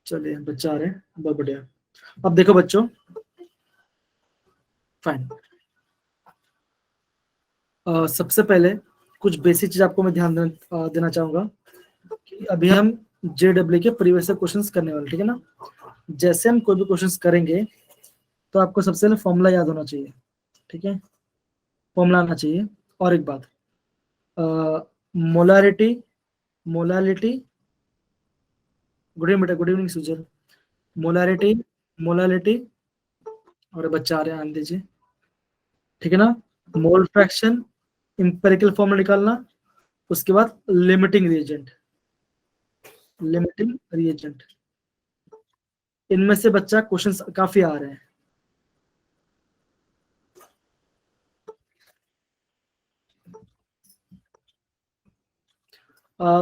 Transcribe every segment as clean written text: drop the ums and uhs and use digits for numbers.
चलिए बच्चा आ रहे हैं, बहुत बढ़िया। अब देखो बच्चों, फाइन। सबसे पहले कुछ बेसिक चीज आपको मैं ध्यान देना चाहूंगा कि अभी हम JEE के प्रीवियस क्वेश्चंस करने वाले, ठीक है ना। जैसे हम कोई भी क्वेश्चंस करेंगे तो आपको सबसे पहले फॉर्मूला याद होना चाहिए, ठीक है, फॉर्मूला आना चाहिए। और एक बात, मोलारिटी, मोलालिटी, गुड इवनिंग बेटा, good evening Sujal. Molarity, molality, और बच्चा आ रहे हैं, आने दीजिए, ठीक है ना। मोल फ्रैक्शन, इंपेरिकल फॉर्मूला निकालना, उसके बाद लिमिटिंग रिएजेंट, लिमिटिंग रिएजेंट। इनमें से बच्चा क्वेश्चंस काफी आ रहे हैं।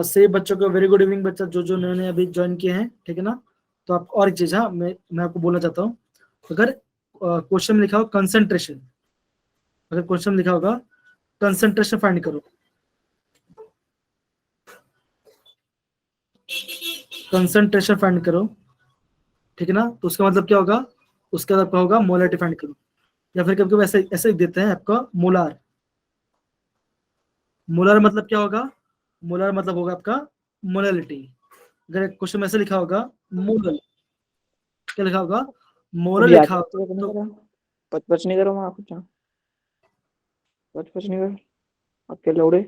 से बच्चों को वेरी गुड इवनिंग बच्चा, जो जो नए अभी ज्वाइन किए हैं, ठीक है ना। तो आप और एक चीज, हाँ, मैं आपको बोलना चाहता हूँ, अगर क्वेश्चन में लिखा हो कंसंट्रेशन, अगर क्वेश्चन में लिखा होगा कंसंट्रेशन फाइंड करो, कंसंट्रेशन फाइंड करो, ठीक है ना, तो उसका मतलब क्या होगा, उसका मतलब क्या होगा, मोलारिटी फाइंड करो। या फिर कभी कभी ऐसे ऐसे लिख देते हैं आपका मोलार, मोलार मतलब क्या होगा, मोलार मतलब होगा आपका मोलालिटी। अगर क्वेश्चन में ऐसे लिखा होगा मोलल, क्या लिखा होगा, मोलर अभी लिखा आगे होगा नहीं तो करो, पच नहीं करो, वहां कुछ पच नहीं करो, आपके लौड़े।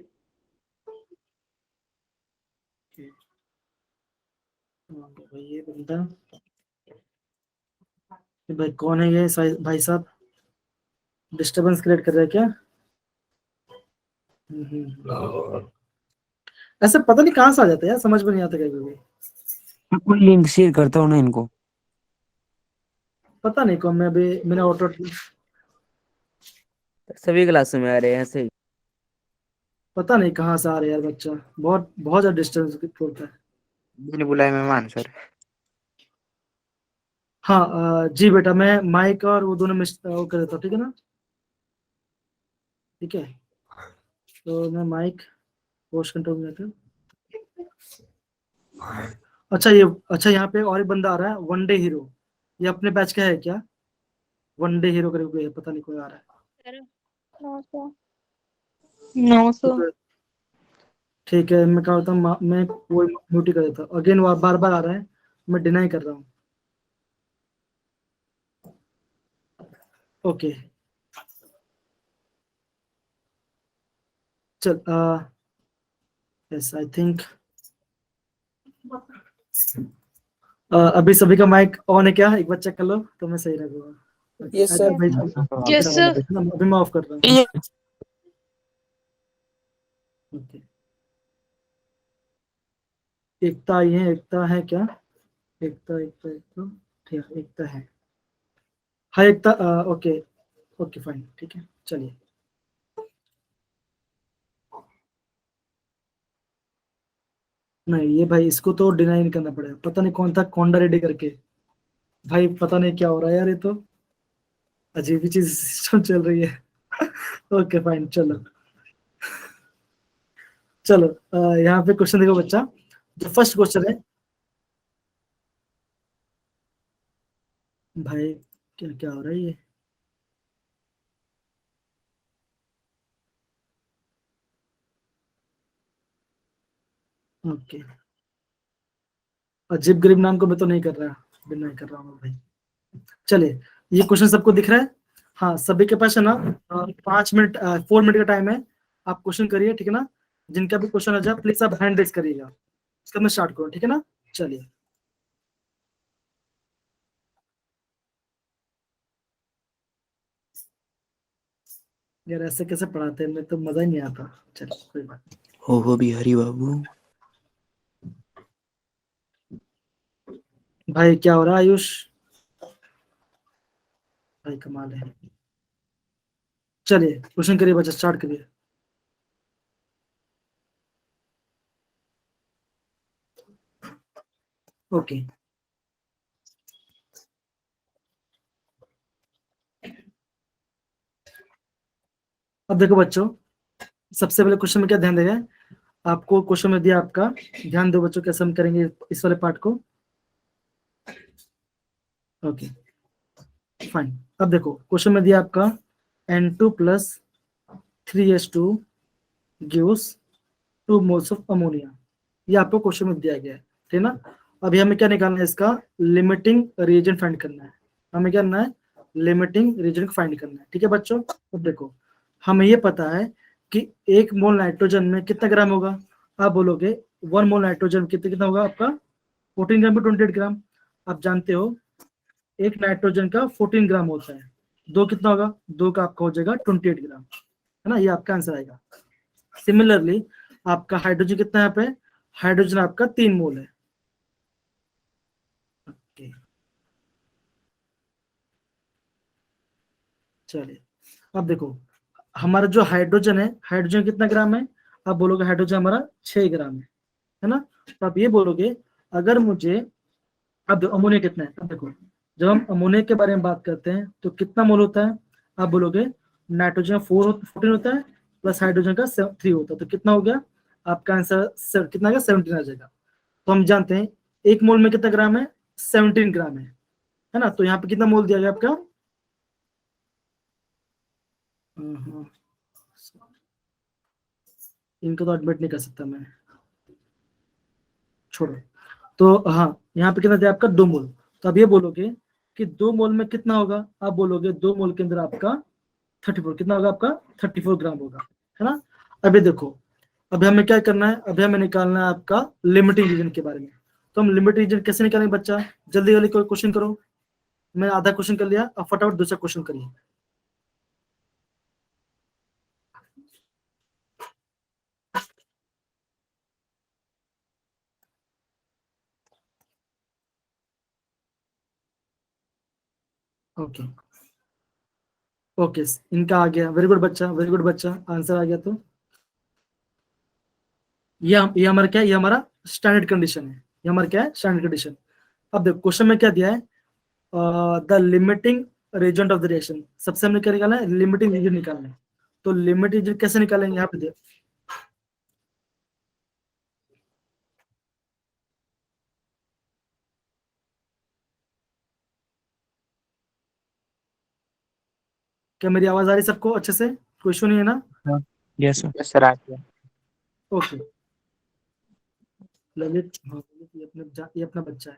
भाई ये बंदा, भाई कौन है ये भाई साहब, डिस्टरबेंस क्रिएट कर रहे हैं क्या। ऐसे पता नहीं कहाँ से आ जाता है यार, समझ में नहीं आता कभी भी। मैं कोई लिंक शेयर करता हूँ ना इनको। पता नहीं कौन, मैं अभी मैंने ऑटो, सभी क्लासों में आ रहे हैं ऐसे ही। पता नहीं कहाँ से आ रहा है यार बच्चा, बहुत बहुत ज्यादा डिस्टर्बेंस छोड़ता है। मैंने बुलाया मेहमान सर। हाँ, जी बेटा, मैं माइक और वो दोनों मिस वो कर देता हूँ, ठीक है ना, ठीक है। तो मैं माइक पोस्ट कंट्रोल में जाता हूँ। अच्छा ये, अच्छा यहाँ पे और एक बंदा आ रहा है, वन डे हीरो, ये अपने बैच का है क्या, वन डे हीरो करके पता नहीं कोई आ रहा है। 900 900 ठीक है, मैं क्या होता हूँ, मैं वो म्यूट ही कर देता हूँ, अगेन बार बार आ रहा है, मैं डिनाई कर रहा हूँ। ओके, चल, यस आई थिंक अभी सभी का माइक ऑन है क्या, एक बार चेक कर लो तो मैं सही रहूंगा। यस अच्छा, सर। भाई यस सर। अभी मैं ऑफ कर रहा हूँ। ओके, एकता आई है, एकता है क्या, एकता एकता एकता, ठीक है, एकता है, हाँ एकता, ओके, ओके फाइन, ठीक है, चलिए। नहीं ये भाई, इसको तो डिनाई नहीं करना पड़ेगा, पता नहीं कौन था कौंडा रेडी करके, भाई पता नहीं क्या हो रहा है यार, ये तो अजीब ही चीज सिस्टम चल रही है। ओके फाइन, चलो चलो, यहाँ पे क्वेश्चन देखो बच्चा, जो फर्स्ट क्वेश्चन है, भाई क्या क्या हो रहा है ये, ओके, अजीब गरीब नाम को मैं तो नहीं कर रहा, नहीं कर रहा हूँ भाई। चलिए, ये क्वेश्चन सबको दिख रहा है, हाँ सभी के पास है ना, 5 मिनट 4 मिनट का टाइम है, आप क्वेश्चन करिए, ठीक है ना। जिनका भी क्वेश्चन आ जाए प्लीज आप हैंड रेज करिएगा, इसका मैं स्टार्ट करूँ, ठीक है ना। चलिए, यार ऐसे कैसे पढ़ाते हैं, मैं तो मजा ही नहीं आता, चलिए कोई बात नहीं। हो बिहारी बाबू। भाई क्या हो रहा है आयुष, भाई कमाल है। चलिए क्वेश्चन करिए बच्चा, स्टार्ट करिए। ओके, अब देखो बच्चों, सबसे पहले क्वेश्चन में क्या ध्यान देगा, आपको क्वेश्चन में दिया आपका, ध्यान दो बच्चों कैसे हम करेंगे इस वाले पार्ट को। Okay fine. अब देखो क्वेश्चन में दिया आपका N2 plus 3H2 gives 2 moles of ammonia, ये आपको क्वेश्चन में दिया गया है, ठीक है ना। अभी हमें क्या निकालना है, इसका लिमिटिंग रीजन फाइंड करना है। हमें क्या करना है, लिमिटिंग रीजन फाइंड करना है, ठीक है बच्चों। अब देखो हमें ये पता है कि 1 मोल नाइट्रोजन में कितना ग्राम होगा, आप बोलोगे 1 मोल नाइट्रोजन कितना होगा आपका 14 ग्राम पे 28 ग्राम। आप जानते हो एक नाइट्रोजन का 14 ग्राम होता है, 2 कितना होगा, 2 का आपका हो जाएगा 28 ग्राम, है ना, ये आपका आंसर आएगा। सिमिलरली आपका हाइड्रोजन कितना है, यहाँ पे हाइड्रोजन आपका 3 मोल है। ओके चलिए अब देखो हमारा जो हाइड्रोजन है, हाइड्रोजन कितना ग्राम है, आप बोलोगे हाइड्रोजन हमारा 6 ग्राम है ना। तो आप ये बोलोगे अगर मुझे, अब अमोनिया कितना है, अब देखो जब हम अमोनिया के बारे में बात करते हैं तो कितना मोल होता है, आप बोलोगे नाइट्रोजन 14 होता है प्लस हाइड्रोजन का 3 होता है, तो कितना हो गया आपका आंसर, कितना आ गया 17 आ जाएगा। तो हम जानते हैं 1 मोल में कितना ग्राम है, 17 ग्राम है ना। तो यहाँ पे कितना मोल दिया गया आपका, इनको तो एडमिट नहीं कर सकता मैं, छोड़ो। तो हाँ यहाँ पे कितना दिया आपका 2 मोल। तो अब ये बोलोगे कि 2 मोल में कितना होगा, आप बोलोगे 2 मोल के अंदर आपका 34, कितना होगा आपका 34 ग्राम होगा, है ना। अभी देखो अभी हमें क्या करना है, अभी हमें निकालना है आपका लिमिटिंग रीजन के बारे में। तो हम लिमिटिंग रीजन कैसे निकालेंगे बच्चा, जल्दी जल्दी कोई क्वेश्चन करो। मैं आधा क्वेश्चन कर लिया, अब फटाफट दूसरा क्वेश्चन करिए। ओके ओके इनका आ गया, वेरी गुड बच्चा, वेरी गुड बच्चा, आंसर आ गया। तो ये हमारा क्या है, ये हमारा स्टैंडर्ड कंडीशन है, ये हमारा क्या है स्टैंडर्ड कंडीशन। अब देखो क्वेश्चन में क्या दिया है, the limiting reagent of the reaction, सबसे हमने क्या निकालना है, लिमिटिंग रीजन निकालना है। तो लिमिटिंग रीजन कैसे निकालेंगे, यहाँ पे देखो क्या मेरी आवाज आ रही है सबको अच्छे से, कोई इशू नहीं है ना। यस सर आ गया। ओके ललित, हाँ ललित ये अपना बच्चा है,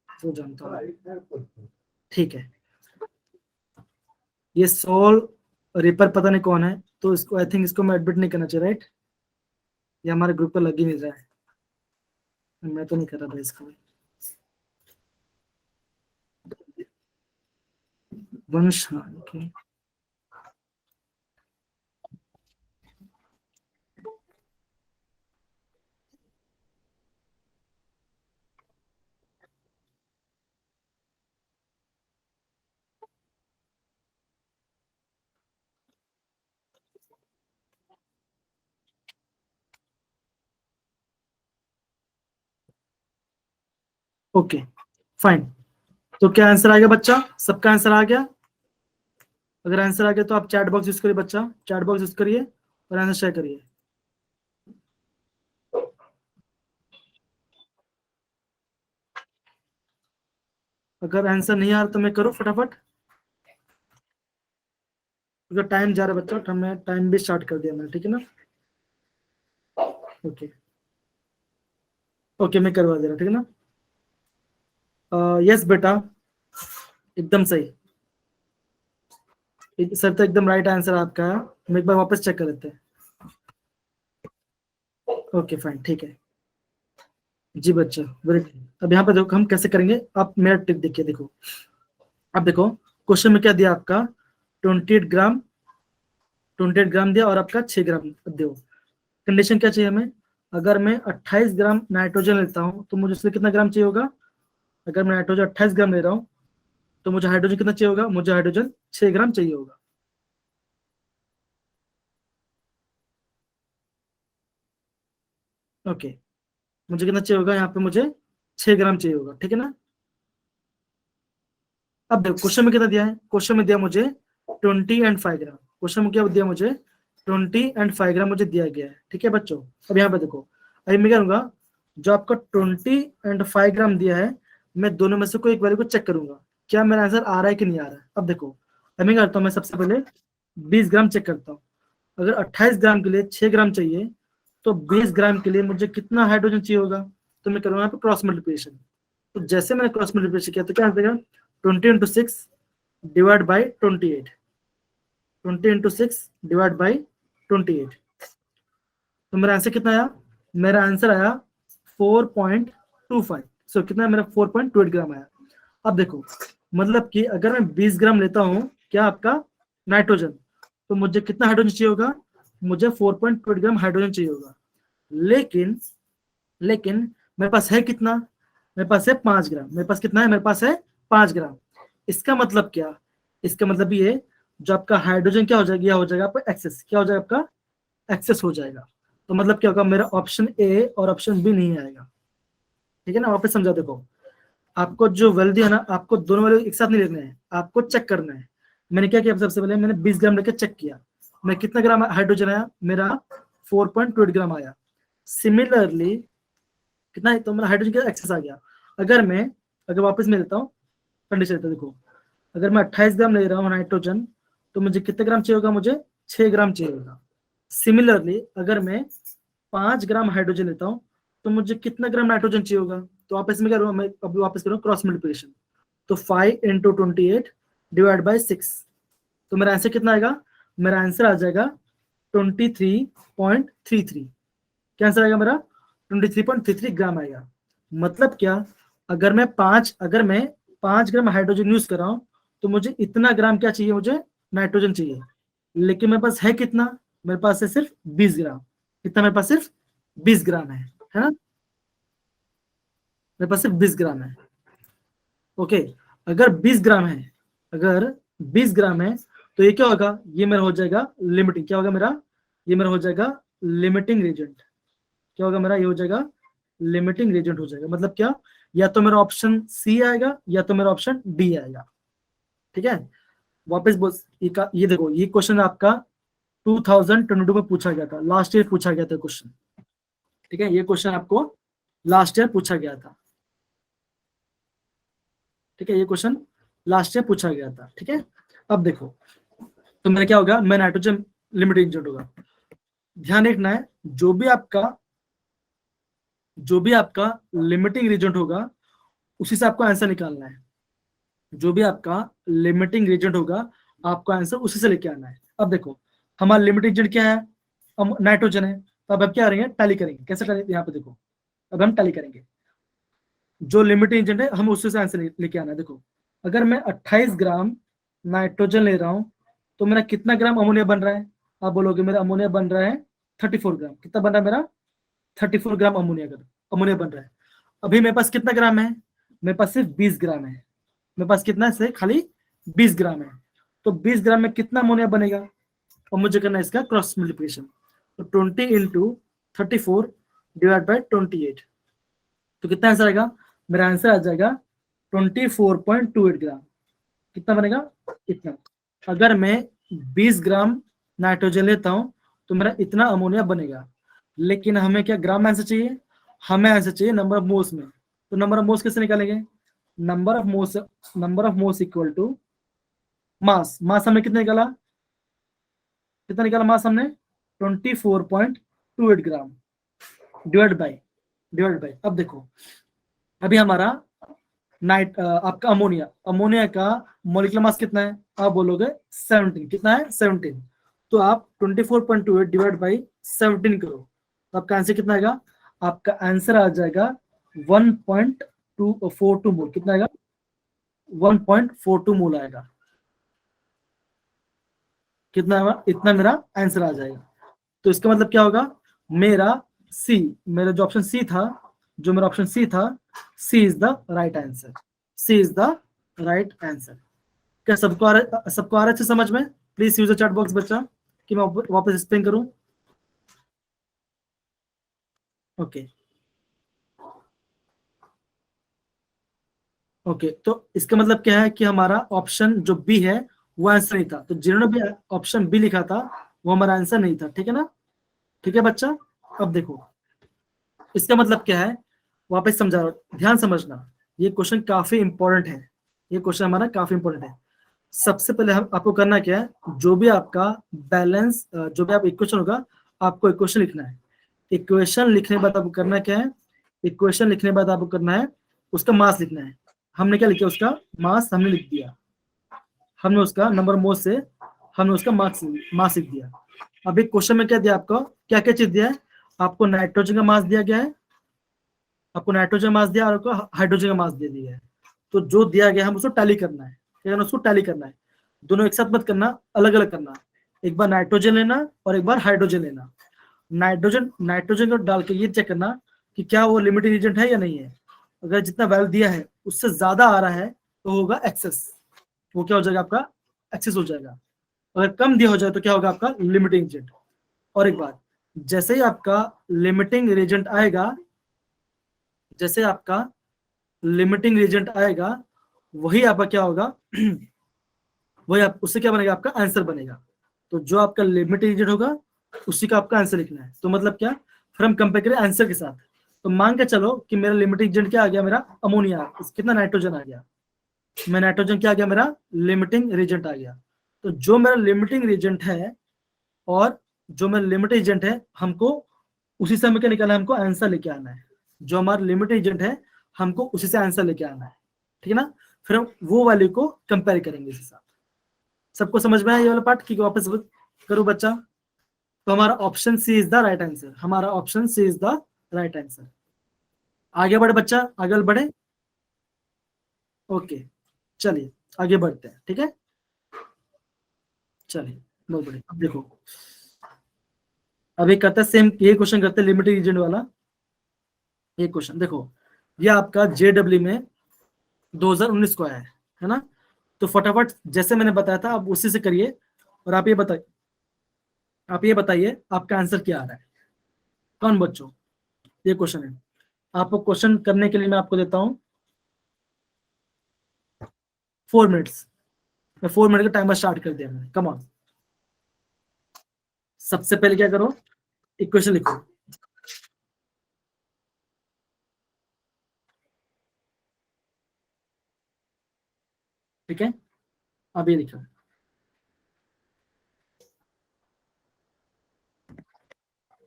वो जानता हूँ, ठीक है। ये सोल रिपर पता नहीं कौन है, तो इसको आई थिंक इसको मैं एडमिट नहीं करना चाहिए, राइट। ये हमारे ग्रुप पर लग ही नहीं रहा है, मैं तो नहीं कर रहा था इसको। वंश, हाँ ओके ओके फाइन। तो क्या आंसर आ गया बच्चा, सबका आंसर आ गया। अगर आंसर आ गया तो आप चैट बॉक्स यूज करिए बच्चा, चैट बॉक्स यूज करिए और आंसर शेयर करिए। अगर आंसर नहीं आ रहा तो मैं करूँ फटाफट, क्योंकि टाइम जा रहा है बच्चा, मैं टाइम भी स्टार्ट कर दिया मैंने, ठीक है ना। ओके ओके मैं करवा दे रहा, ठीक है ना। यस बेटा एकदम सही, सर तो एकदम राइट आंसर आपका है। हम एक बार वापस चेक कर लेते हैं। ओके फाइन ठीक है जी बच्चा, वेरी गुड। अब यहाँ पे देखो हम कैसे करेंगे, आप मेरा टिप देखिए, देखो अब देखो क्वेश्चन में क्या दिया आपका 28 ग्राम, 28 ग्राम दिया और आपका 6 ग्राम दो। कंडीशन क्या चाहिए हमें, अगर मैं 28 ग्राम नाइट्रोजन लेता हूँ तो मुझे उसमें कितना ग्राम चाहिए होगा, अगर मैं नाइट्रोजन 28 ग्राम ले रहा हूँ तो मुझे हाइड्रोजन कितना चाहिए होगा, मुझे हाइड्रोजन 6 ग्राम चाहिए होगा। ओके मुझे कितना चाहिए होगा, यहाँ पे मुझे 6 ग्राम चाहिए होगा, ठीक है ना। अब देखो क्वेश्चन में कितना दिया है, क्वेश्चन में दिया मुझे 20 एंड 5 ग्राम, क्वेश्चन में क्या दिया मुझे 20 एंड 5 ग्राम मुझे दिया गया है, ठीक है बच्चों। अब यहाँ पे देखो अभी मैं क्या करूंगा, जो आपका 20 एंड 5 ग्राम दिया है मैं दोनों में से कोई एक वैल्यू को चेक करूंगा, क्या मेरा आंसर आ रहा है कि नहीं आ रहा है। अब देखो मैं करता हूँ, मैं सबसे पहले 20 ग्राम चेक करता हूँ। अगर 28 ग्राम के लिए 6 ग्राम चाहिए तो 20 ग्राम के लिए मुझे कितना हाइड्रोजन चाहिए होगा। तो मैं करूँगा यहाँ पे क्रॉस मल्टीप्लिकेशन। तो जैसे मैंने क्रॉस मल्टीप्लिकेशन किया तो क्या आएगा 20 into 6 divide by 28, 20 into 6 divide by 28। तो मेरा आंसर कितना आया, मेरा आंसर आया 4.25। सो कितना मेरा 4.28 ग्राम आया। अब देखो मतलब कि अगर मैं 20 ग्राम लेता हूँ क्या आपका नाइट्रोजन, तो मुझे कितना हाइड्रोजन चाहिए होगा, मुझे 4.28 ग्राम हाइड्रोजन चाहिए होगा। लेकिन लेकिन मेरे पास है कितना, मेरे पास है 5 ग्राम। मेरे पास कितना है, मेरे पास है 5 ग्राम। इसका मतलब क्या, इसका मतलब ये जो आपका हाइड्रोजन क्या हो जाएगा, यह हो जाएगा आपका एक्सेस, क्या हो जाएगा आपका एक्सेस हो जाएगा। तो मतलब क्या होगा, मेरा ऑप्शन ए और ऑप्शन बी नहीं आएगा। ठीक है ना, वापस समझा। देखो आपको जो वैल्यू है ना, आपको दोनों वैल्यू एक साथ नहीं लेने हैं, आपको चेक करना है। मैंने क्या किया, सबसे पहले मैंने 20 ग्राम लेकर चेक किया, मैं कितना ग्राम हाइड्रोजन आया, मेरा 4.28 ग्राम आया। सिमिलरली कितना है, तो मेरा हाइड्रोजन का एक्सेस आ गया। अगर वापस मैं लेता हूँ कंडीशन, देखो अगर मैं 28 ग्राम ले रहा हूँ नाइट्रोजन, तो मुझे कितने ग्राम चाहिए होगा, मुझे 6 ग्राम चाहिए होगा। सिमिलरली अगर मैं 5 ग्राम हाइड्रोजन लेता हूँ तो मुझे कितना ग्राम नाइट्रोजन चाहिए होगा। तो वापस में करूँगा, मैं अभी वापस करूँ क्रॉस मल्टीप्लिकेशन। तो 5 इंटू 28 डिवाइड बाई 6, तो मेरा आंसर कितना आएगा, मेरा आंसर आ जाएगा 23.33। क्या आंसर आएगा मेरा, 23.33 ग्राम आएगा। मतलब क्या, अगर मैं 5 ग्राम हाइड्रोजन यूज कर रहा हूँ तो मुझे इतना ग्राम क्या चाहिए, मुझे नाइट्रोजन चाहिए। लेकिन मेरे पास है कितना, मेरे पास है सिर्फ 20 ग्राम। कितना, मेरे पास सिर्फ 20 ग्राम है ना, मेरे पास सिर्फ 20 ग्राम है। ओके, अगर 20 ग्राम है, अगर 20 ग्राम है तो ये क्या होगा, ये मेरा हो जाएगा लिमिटिंग, क्या होगा मेरा, ये मेरा हो जाएगा लिमिटिंग रेजेंट। क्या होगा मेरा, ये हो जाएगा लिमिटिंग रेजेंट हो जाएगा। मतलब क्या, या तो मेरा ऑप्शन सी आएगा या तो मेरा ऑप्शन डी आएगा। ठीक है, वापस बोल, ये देखो ये क्वेश्चन आपका 2022 में पूछा गया था, लास्ट ईयर पूछा गया था क्वेश्चन। ठीक है, ये क्वेश्चन आपको लास्ट ईयर पूछा गया था। ठीक है, ये क्वेश्चन लास्ट ईयर पूछा गया था। ठीक है, अब देखो तो मेरा क्या होगा, मैं नाइट्रोजन लिमिटिंग रेजेंट होगा। ध्यान रखना है, जो भी आपका लिमिटिंग रेजेंट होगा उसी से आपको आंसर निकालना है। जो भी आपका लिमिटिंग रेजेंट होगा आपको आंसर उसी से लेके आना है। अब देखो हमारा लिमिटिंग रेजेंट क्या है, नाइट्रोजन है। तो अब हम क्या करेंगे, टैली करेंगे। कैसे करेंगे, यहाँ पे देखो अब हम टैली करेंगे। जो लिमिटिंग एजेंट है हम उससे आंसर लेके आना है। देखो अगर मैं 28 ग्राम नाइट्रोजन ले रहा हूं तो मेरा कितना ग्राम अमोनिया बन रहा है, आप बोलोगे मेरा अमोनिया बन रहा है 34 ग्राम। कितना बन रहा है मेरा, 34 ग्राम अमोनिया बन रहा है। अभी मेरे पास कितना ग्राम है, मेरे पास सिर्फ 20 ग्राम है। मेरे पास कितना है, खाली 20 ग्राम है। तो 20 ग्राम में कितना अमोनिया बनेगा, और मुझे करना है इसका क्रॉस मल्टीप्लिकेशन। तो 20 इंटू 34 डिवाइड बाई 28, तो कितना आंसर आएगा, मेरा आंसर आ जाएगा 24.28 ग्राम। कितना बनेगा, इतना। अगर मैं 20 ग्राम नाइट्रोजन लेता हूं तो मेरा इतना अमोनिया बनेगा। लेकिन हमें क्या ग्राम आंसर चाहिए, हमें आंसर चाहिए नंबर ऑफ मोल्स में। तो नंबर ऑफ मोल्स कैसे निकालेंगे, number of moles equal to mass. Mass हमने कितना निकाला, मास हमने 24.28 ग्राम डिवाइड बाई। अब देखो अभी हमारा आपका अमोनिया का मॉलिक्यूलर मास कितना है, आप बोलोगे 17। कितना है, 17। तो आप 24.28 डिवाइड बाई 17 करो, तो आपका आंसर कितना आएगा, आपका आंसर आ जाएगा 1.242 मोल। कितना आएगा, 1.42 मोल आएगा। कितना आएगा, इतना मेरा आंसर आ जाएगा। तो इसका मतलब क्या होगा, मेरा जो ऑप्शन सी था, C is the right answer. C is the right answer. क्या सबको आ रहा है समझ में, please use the chat box बच्चा, कि मैं वापस एक्सप्लेन करूं। ओके, तो इसका मतलब क्या है कि हमारा ऑप्शन जो बी है वो आंसर नहीं था। तो जिन्होंने भी ऑप्शन बी लिखा था वो हमारा आंसर नहीं था। ठीक है ना, ठीक है बच्चा। अब देखो इसका मतलब क्या है, वापस समझा रहा हूं, ध्यान समझना, ये क्वेश्चन काफी इंपॉर्टेंट है। ये क्वेश्चन हमारा काफी इंपॉर्टेंट है। सबसे पहले हम आपको करना क्या है, जो भी आपका बैलेंस जो भी आप इक्वेशन होगा आपको इक्वेशन लिखना है। इक्वेशन लिखने के बाद आपको करना क्या है, इक्वेशन लिखने के बाद आपको करना है उसका मास लिखना है। हमने क्या लिखा, उसका मास हमने लिख दिया, हमने उसका नंबर मोल से हमने उसका मास लिख दिया। अभी क्वेश्चन में क्या दिया आपको, क्या क्या चीज दिया है, आपको नाइट्रोजन का मास दिया गया है, आपको नाइट्रोजन मास दिया और आपको हाइड्रोजन का मास दे दिया है। तो जो दिया गया हम उसको टैली करना है, क्या करना, उसको टैली करना है। दोनों एक साथ मत करना, अलग अलग करना। एक बार नाइट्रोजन लेना और एक बार हाइड्रोजन लेना। नाइट्रोजन को डाल के ये चेक करना कि क्या वो लिमिटिंग एजेंट है या नहीं है। अगर जितना वैल्यू दिया है उससे ज्यादा आ रहा है तो होगा एक्सेस, वो क्या हो जाएगा आपका एक्सेस हो जाएगा। अगर कम दिया हो जाए तो क्या होगा आपका लिमिटिंग एजेंट। और एक बात, जैसे ही आपका लिमिटिंग एजेंट आएगा, जैसे आपका लिमिटिंग एजेंट आएगा वही आपका क्या होगा वही आप उससे क्या बनेगा, आपका आंसर बनेगा। तो जो आपका लिमिटिंग एजेंट होगा उसी का आपका आंसर लिखना है। तो मतलब क्या, फिर हम कंपेयर करें आंसर के साथ। तो मान के चलो कि मेरा लिमिटिंग एजेंट क्या आ गया, मेरा अमोनिया, कितना नाइट्रोजन आ गया, मैं नाइट्रोजन क्या आ गया, मेरा लिमिटिंग एजेंट आ गया। तो जो मेरा लिमिटिंग एजेंट है और जो मेरा लिमिटिंग एजेंट है, हमको उसी से हमें क्या निकालना है, हमको आंसर लेके आना है। जो हमारा लिमिटिंग एजेंट है हमको उसी से आंसर लेके आना है, ठीक है ना। फिर हम वो वैल्यू को कंपेयर करेंगे इसके साथ। सबको समझ में आया ये वाला पार्ट की वापस करो बच्चा। तो हमारा option C is the right answer, हमारा option C is the right answer. आगे बढ़े बच्चा, आगे बढ़े, ओके चलिए आगे बढ़ते हैं, ठीक है। चलिए बहुत बढ़िया। अब देखो, अभी करते हैं सेम ये क्वेश्चन करते हैं लिमिटिंग एजेंट वाला। ये क्वेश्चन देखो, ये आपका जेडब्ल्यू में 2019 को आया है ना। तो फटाफट जैसे मैंने बताया था आप उसी से करिए और आप ये बताइए आपका आंसर क्या आ रहा है। कौन बच्चों, ये क्वेश्चन है। आपको क्वेश्चन करने के लिए मैं आपको देता हूं 4 मिनट्स। मैं 4 मिनट का टाइमर स्टार्ट कर दिया मैंने, कम ऑन। सबसे पहले क्या करो, इक्वेशन लिखो। ठीक है, अब ये लिखो।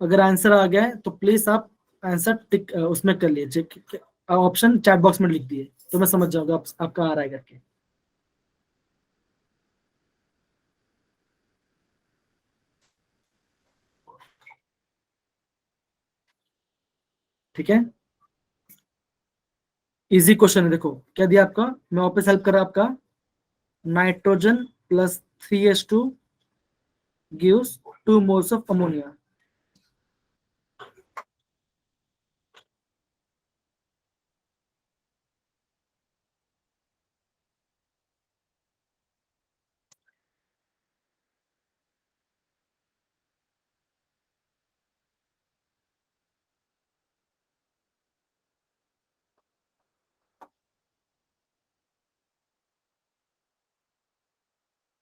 अगर आंसर आ गया है तो प्लीज आप आंसर टिक उसमें कर लीजिए, ऑप्शन चैट बॉक्स में लिख दिए तो मैं समझ जाऊंगा आपका आ रहा है करके। ठीक है, इजी क्वेश्चन है। देखो क्या दिया आपका, मैं वापस हेल्प कर रहा आपका। Nitrogen plus 3H2 gives 2 moles of ammonia।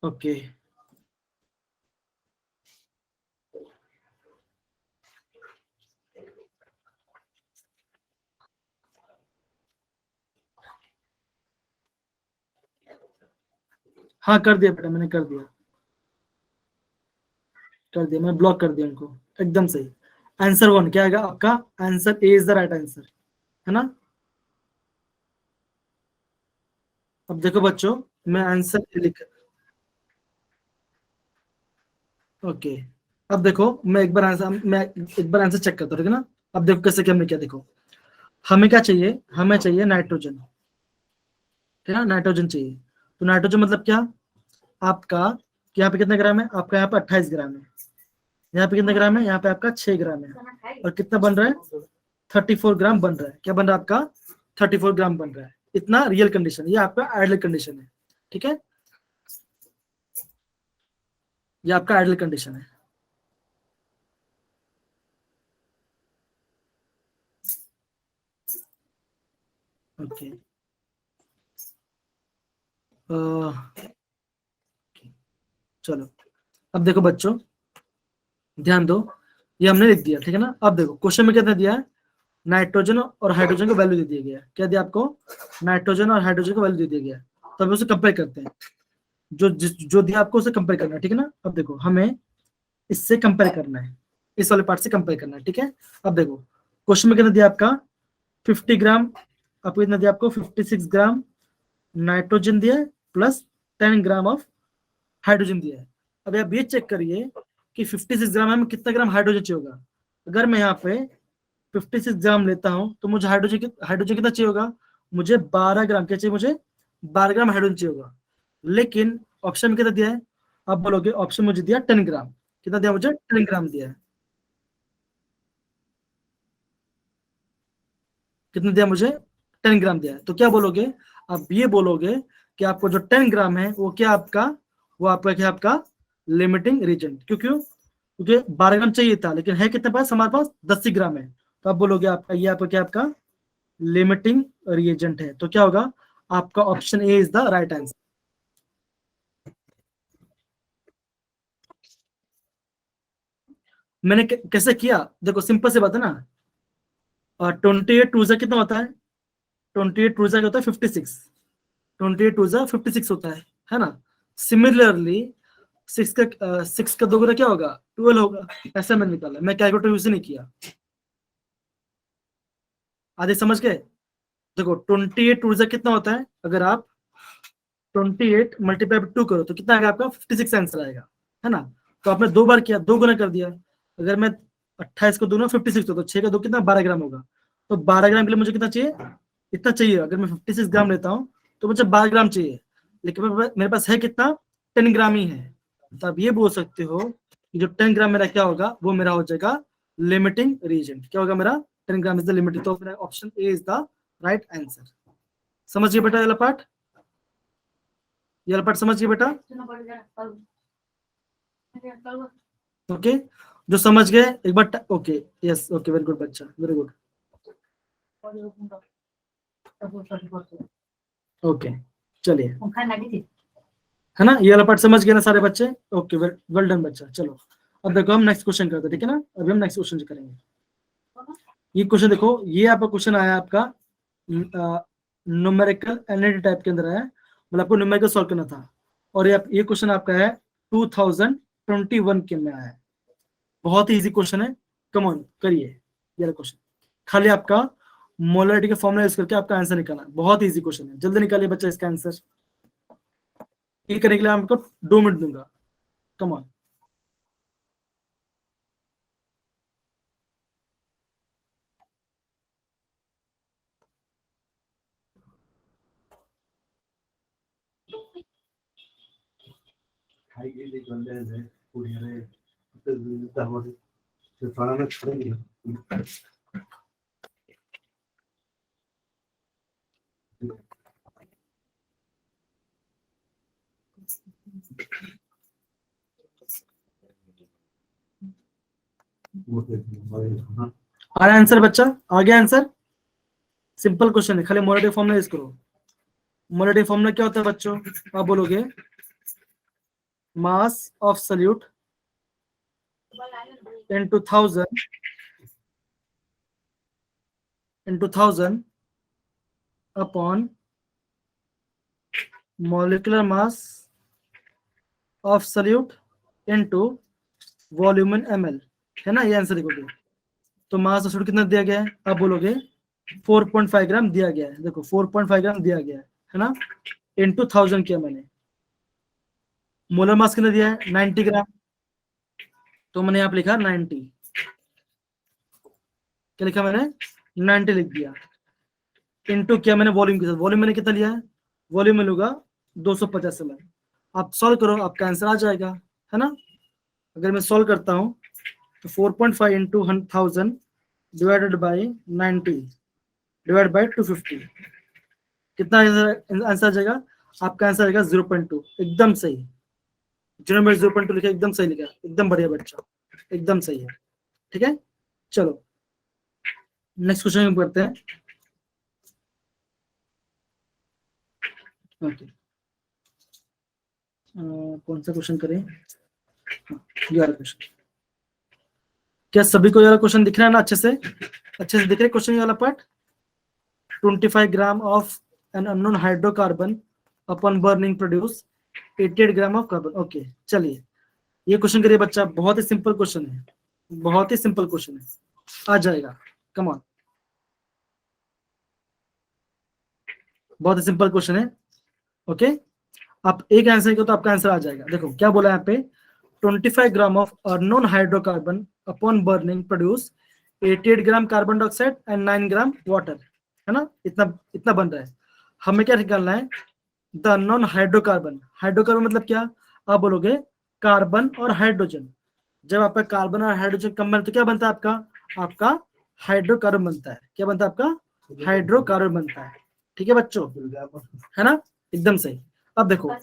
Okay हाँ कर दिया बेटा, मैंने कर दिया, मैं ब्लॉक कर दिया उनको। एकदम सही। आंसर 1 क्या आएगा आपका, answer A is the right answer, है ना। अब देखो बच्चों, मैं आंसर लिख, ओके। अब देखो मैं एक बार आंसर चेक करता हूँ, ठीक है ना। अब देखो कैसे कि हमने क्या, देखो हमें क्या चाहिए, हमें चाहिए नाइट्रोजन, ठीक है ना, नाइट्रोजन चाहिए। तो नाइट्रोजन मतलब क्या आपका, यहाँ पे कितने ग्राम है आपका, यहाँ पे 28 ग्राम है। यहाँ पे कितने ग्राम है, यहाँ पे आपका 6 ग्राम है। और कितना बन रहा है, 34 ग्राम बन रहा है। क्या बन रहा है आपका, 34 ग्राम बन रहा है। इतना रियल कंडीशन, ये आपका आइडियल कंडीशन है, ठीक है। ये आपका आइडियल कंडीशन है। ओके चलो, अब देखो बच्चों ध्यान दो, ये हमने लिख दिया, ठीक है ना। अब देखो क्वेश्चन में कितना दिया है, नाइट्रोजन और हाइड्रोजन का वैल्यू दे दिया गया है। क्या दिया आपको, नाइट्रोजन और हाइड्रोजन का वैल्यू दे दिया गया है। तब उसे कंपेयर करते हैं, जो दिया आपको उसे कंपेयर करना है, ठीक है ना। अब देखो हमें इससे कंपेयर करना है, इस वाले पार्ट से कंपेयर करना है, ठीक है। अब देखो क्वेश्चन में कितना दिया आपका 50 ग्राम, आपको कितना दिया, आपको 56 ग्राम नाइट्रोजन दिया है प्लस 10 ग्राम ऑफ हाइड्रोजन दिया है। अब आप ये चेक करिए कि 56 ग्राम में कितना ग्राम हाइड्रोजन चाहिए होगा। अगर मैं यहाँ पे 56 ग्राम लेता हूँ तो मुझे हाइड्रोजन कितना चाहिए होगा, मुझे 12 ग्राम क्या चाहिए, मुझे 12 ग्राम हाइड्रोजन चाहिए होगा। लेकिन ऑप्शन में कितना दिया है, आप बोलोगे ऑप्शन मुझे दिया 10 ग्राम, कितना दिया मुझे 10 ग्राम दिया है, कितना दिया मुझे 10 ग्राम दिया है। तो क्या बोलोगे, आप ये बोलोगे कि आपको जो 10 ग्राम है वो क्या आपका, वो आपका क्या, आपका लिमिटिंग रीजन। क्योंकि 12 ग्राम चाहिए था, लेकिन है कितने पास, हमारे पास 10 ग्राम है। तो आप बोलोगे आपका ये आपका क्या, आपका लिमिटिंग रिएजेंट है। तो क्या होगा, आपका option A is the right answer. मैंने कैसे किया, देखो सिंपल से बात है ना। 28 टू कितना होता है, 28 टू क्या होता है 56, 28 टू 56 होता है ना। सिमिलरली 6 का दोगुना क्या होगा, 12 होगा। ऐसा मैंने निकाला, मैं कैलकुलेटर यूज नहीं किया। आधे समझ गए। देखो 28 टू कितना होता है, अगर आप 28 मल्टीप्लाई 2 करो तो कितना आएगा आपका 56 आंसर आएगा, है ना। तो आपने 2 बार किया, 2 गुना कर दिया। अगर मैं 28 को 2 ना 56 तो 6 का 2 कितना 12 ग्राम होगा। तो 12 ग्राम के लिए मुझे कितना चाहिए, इतना चाहिए। अगर मैं 56 ग्राम लेता हूँ तो मुझे 12 ग्राम चाहिए, लेकिन मेरे पास है कितना 10 ग्राम ही है। तो आप ये बोल सकते हो कि जो 10 ग्राम मेरा क्या होगा, वो मेरा हो जाएगा लिमिटिंग रीजन। क्या होगा मेरा, 10 ग्राम इज द लिमिटिंग। तो मेरा option A is the right answer. समझिए बेटा ये पार्ट, ये पार्ट समझिए बेटा। ओके जो समझ गए एक बार, okay yes okay very good बच्चा, वेरी गुड। ओके चलिए, है ना, ये वाला पार्ट समझ गए ना सारे बच्चे। ओके वेल डन बच्चा। चलो अब देखो हम नेक्स्ट क्वेश्चन करते हैं, ठीक है ना। अभी हम नेक्स्ट क्वेश्चन करेंगे। ये क्वेश्चन देखो, ये आपका क्वेश्चन आया आपका न्यूमेरिकल एनालिटिक टाइप के अंदर है, मतलब आपको न्यूमेरिकल सॉल्व करना था। और ये क्वेश्चन आपका है 2021 के में आया है। बहुत ही इजी क्वेश्चन है, कम ऑन करिए ये क्वेश्चन। खाली आपका मोलरिटी का फॉर्मूला यूज करके आपका आंसर निकालना, बहुत इजी क्वेश्चन है। जल्दी निकालिए बच्चा इसका आंसर। ये करने के लिए आपको 2 मिनट दूंगा, कम ऑन। आया आंसर बच्चा, आ गया आंसर। सिंपल क्वेश्चन है, खाली मोलरिटी फॉर्मूला यूज करो। मोलरिटी फॉर्मूला क्या होता है बच्चों, आप बोलोगे mass of solute into 1000 upon molecular mass of solute into volume in ml, है ना। ये आंसर देखोगे तो मास ऑफ सॉल्यूट कितना दिया गया है, आप बोलोगे 4.5 ग्राम दिया गया है। देखो 4.5 ग्राम दिया गया है ना, into 1000 किया मैंने। मोलर मास कितना दिया है 90 ग्राम, तो मैंने यहाँ पे लिखा 90। क्या लिखा मैंने 90 लिख दिया। इनटू किया मैंने वॉल्यूम के साथ, वॉल्यूम मैंने कितना लिया है, वॉल्यूम में लूंगा 250 ml। आप सॉल्व करो आपका आंसर आ जाएगा, है ना। अगर मैं सॉल्व करता हूँ तो 4.5 into 1000 divided by 90 divide by 250, कितना आंसर आ जाएगा, आपका आंसर आएगा 0.2। एकदम सही, जिन्होंने 0.2 लिखा एकदम सही लिखा, एकदम बढ़िया बच्चा, एकदम सही है। ठीक है चलो नेक्स्ट क्वेश्चन करते हैं। ओके कौन सा क्वेश्चन करें, ये वाला क्वेश्चन। क्या सभी को ये वाला क्वेश्चन दिख रहा है ना, अच्छे से दिख रहा है क्वेश्चन ये वाला part. 25 gram of an unknown hydrocarbon upon burning produce 88 gram of carbon. Okay चलिए ये क्वेश्चन करिए बच्चा, बहुत ही सिंपल क्वेश्चन है, बहुत ही सिंपल क्वेश्चन है, आ जाएगा, कम ऑन, बहुत ही सिंपल क्वेश्चन है। ओके आप एक आंसर करो तो आपका आंसर आ जाएगा। देखो क्या बोला यहाँ पे, 25 gram of unknown hydrocarbon upon burning produce 88 gram carbon dioxide and 9 gram water, है ना, इतना इतना बन रहा है। हमें क्या निकालना है, द अननोन हाइड्रोकार्बन। हाइड्रोकार्बन मतलब क्या, आप बोलोगे कार्बन और हाइड्रोजन। जब आपका कार्बन और हाइड्रोजन कम बनता है तो क्या बनता है आपका, आपका हाइड्रोकार्बन बनता है। क्या बनता है आपका, हाइड्रोकार्बन बनता है। ठीक है बच्चों, है ना, एकदम सही। अब देखो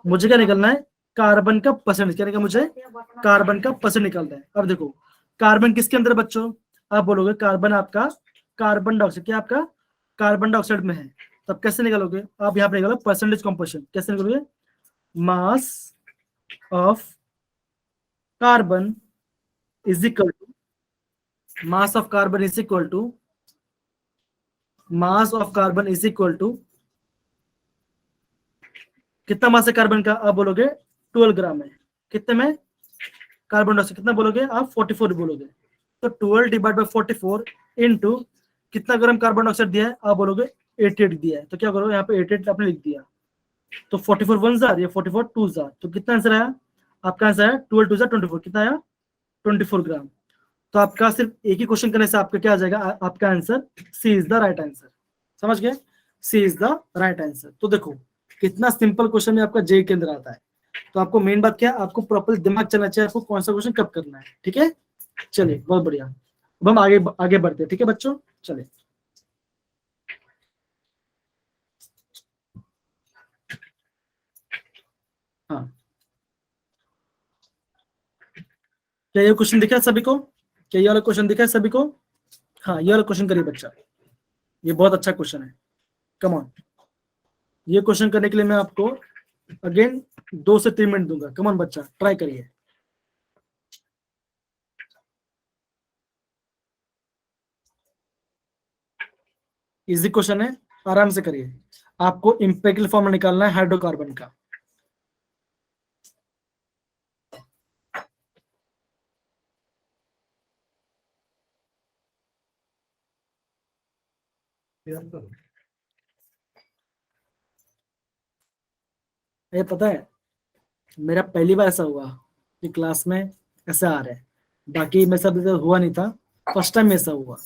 मुझे क्या निकलना है, कार्बन का परसेंटेज, क्या निकलना मुझे, कार्बन का परसेंट निकलना है। अब देखो कार्बन किसके अंदर है बच्चों, आप बोलोगे कार्बन आपका कार्बन डाइऑक्साइड, क्या आपका कार्बन डाइऑक्साइड में है। तब कैसे निकालोगे आप, यहाँ पे निकालो परसेंटेज कंपोजिशन, कैसे निकालोगे, mass of carbon is equal to, mass of carbon is equal to, mass of carbon is equal to, कितना मास है कार्बन का, आप बोलोगे 12 ग्राम है। कितने में, कार्बन डाइऑक्साइड कितना बोलोगे आप, 44 बोलोगे। तो 12 डिवाइड बाय 44 इनटू कितना ग्राम कार्बन डाइऑक्साइड दिया है, आप बोलोगे 88 दिया है। तो क्या करो यहाँ पे 88 आपने लिख दिया, तो 44 1 जार, ये 44 2 जार, तो कितना आंसर आया आपका, आंसर आया 12 2 जार 24, कितना आया 24 ग्राम। तो आपका सिर्फ एक ही क्वेश्चन करने से आपका क्या आ जाएगा, आपका answer C is the right answer. समझ गए, C is the right answer. तो देखो कितना सिंपल क्वेश्चन में आपका जे के अंदर आता है। तो आपको मेन बात क्या है, आपको प्रॉपर दिमाग चलना चाहिए, आपको कौन सा क्वेश्चन कब करना है। ठीक है चलिए बहुत बढ़िया, अब हम आगे आगे बढ़ते हैं। ठीक है बच्चों चलिए, हाँ क्या ये क्वेश्चन दिखा है सभी को, क्या ये वाला क्वेश्चन दिखा है सभी को, हाँ ये वाला क्वेश्चन करिए बच्चा, ये बहुत अच्छा क्वेश्चन है, कम ऑन। ये क्वेश्चन करने के लिए मैं आपको अगेन 2 से 3 मिनट दूंगा, कम ऑन बच्चा ट्राई करिए। इजी क्वेश्चन है, आराम से करिए। आपको इंपेक्टिव फॉर्मूला निकालना है हाइड्रोकार्बन का। ये पता है मेरा पहली बार ऐसा हुआ कि क्लास में ऐसा आ रहा है, बाकी मेरे साथ ऐसा हुआ नहीं था, फर्स्ट टाइम ऐसा हुआ।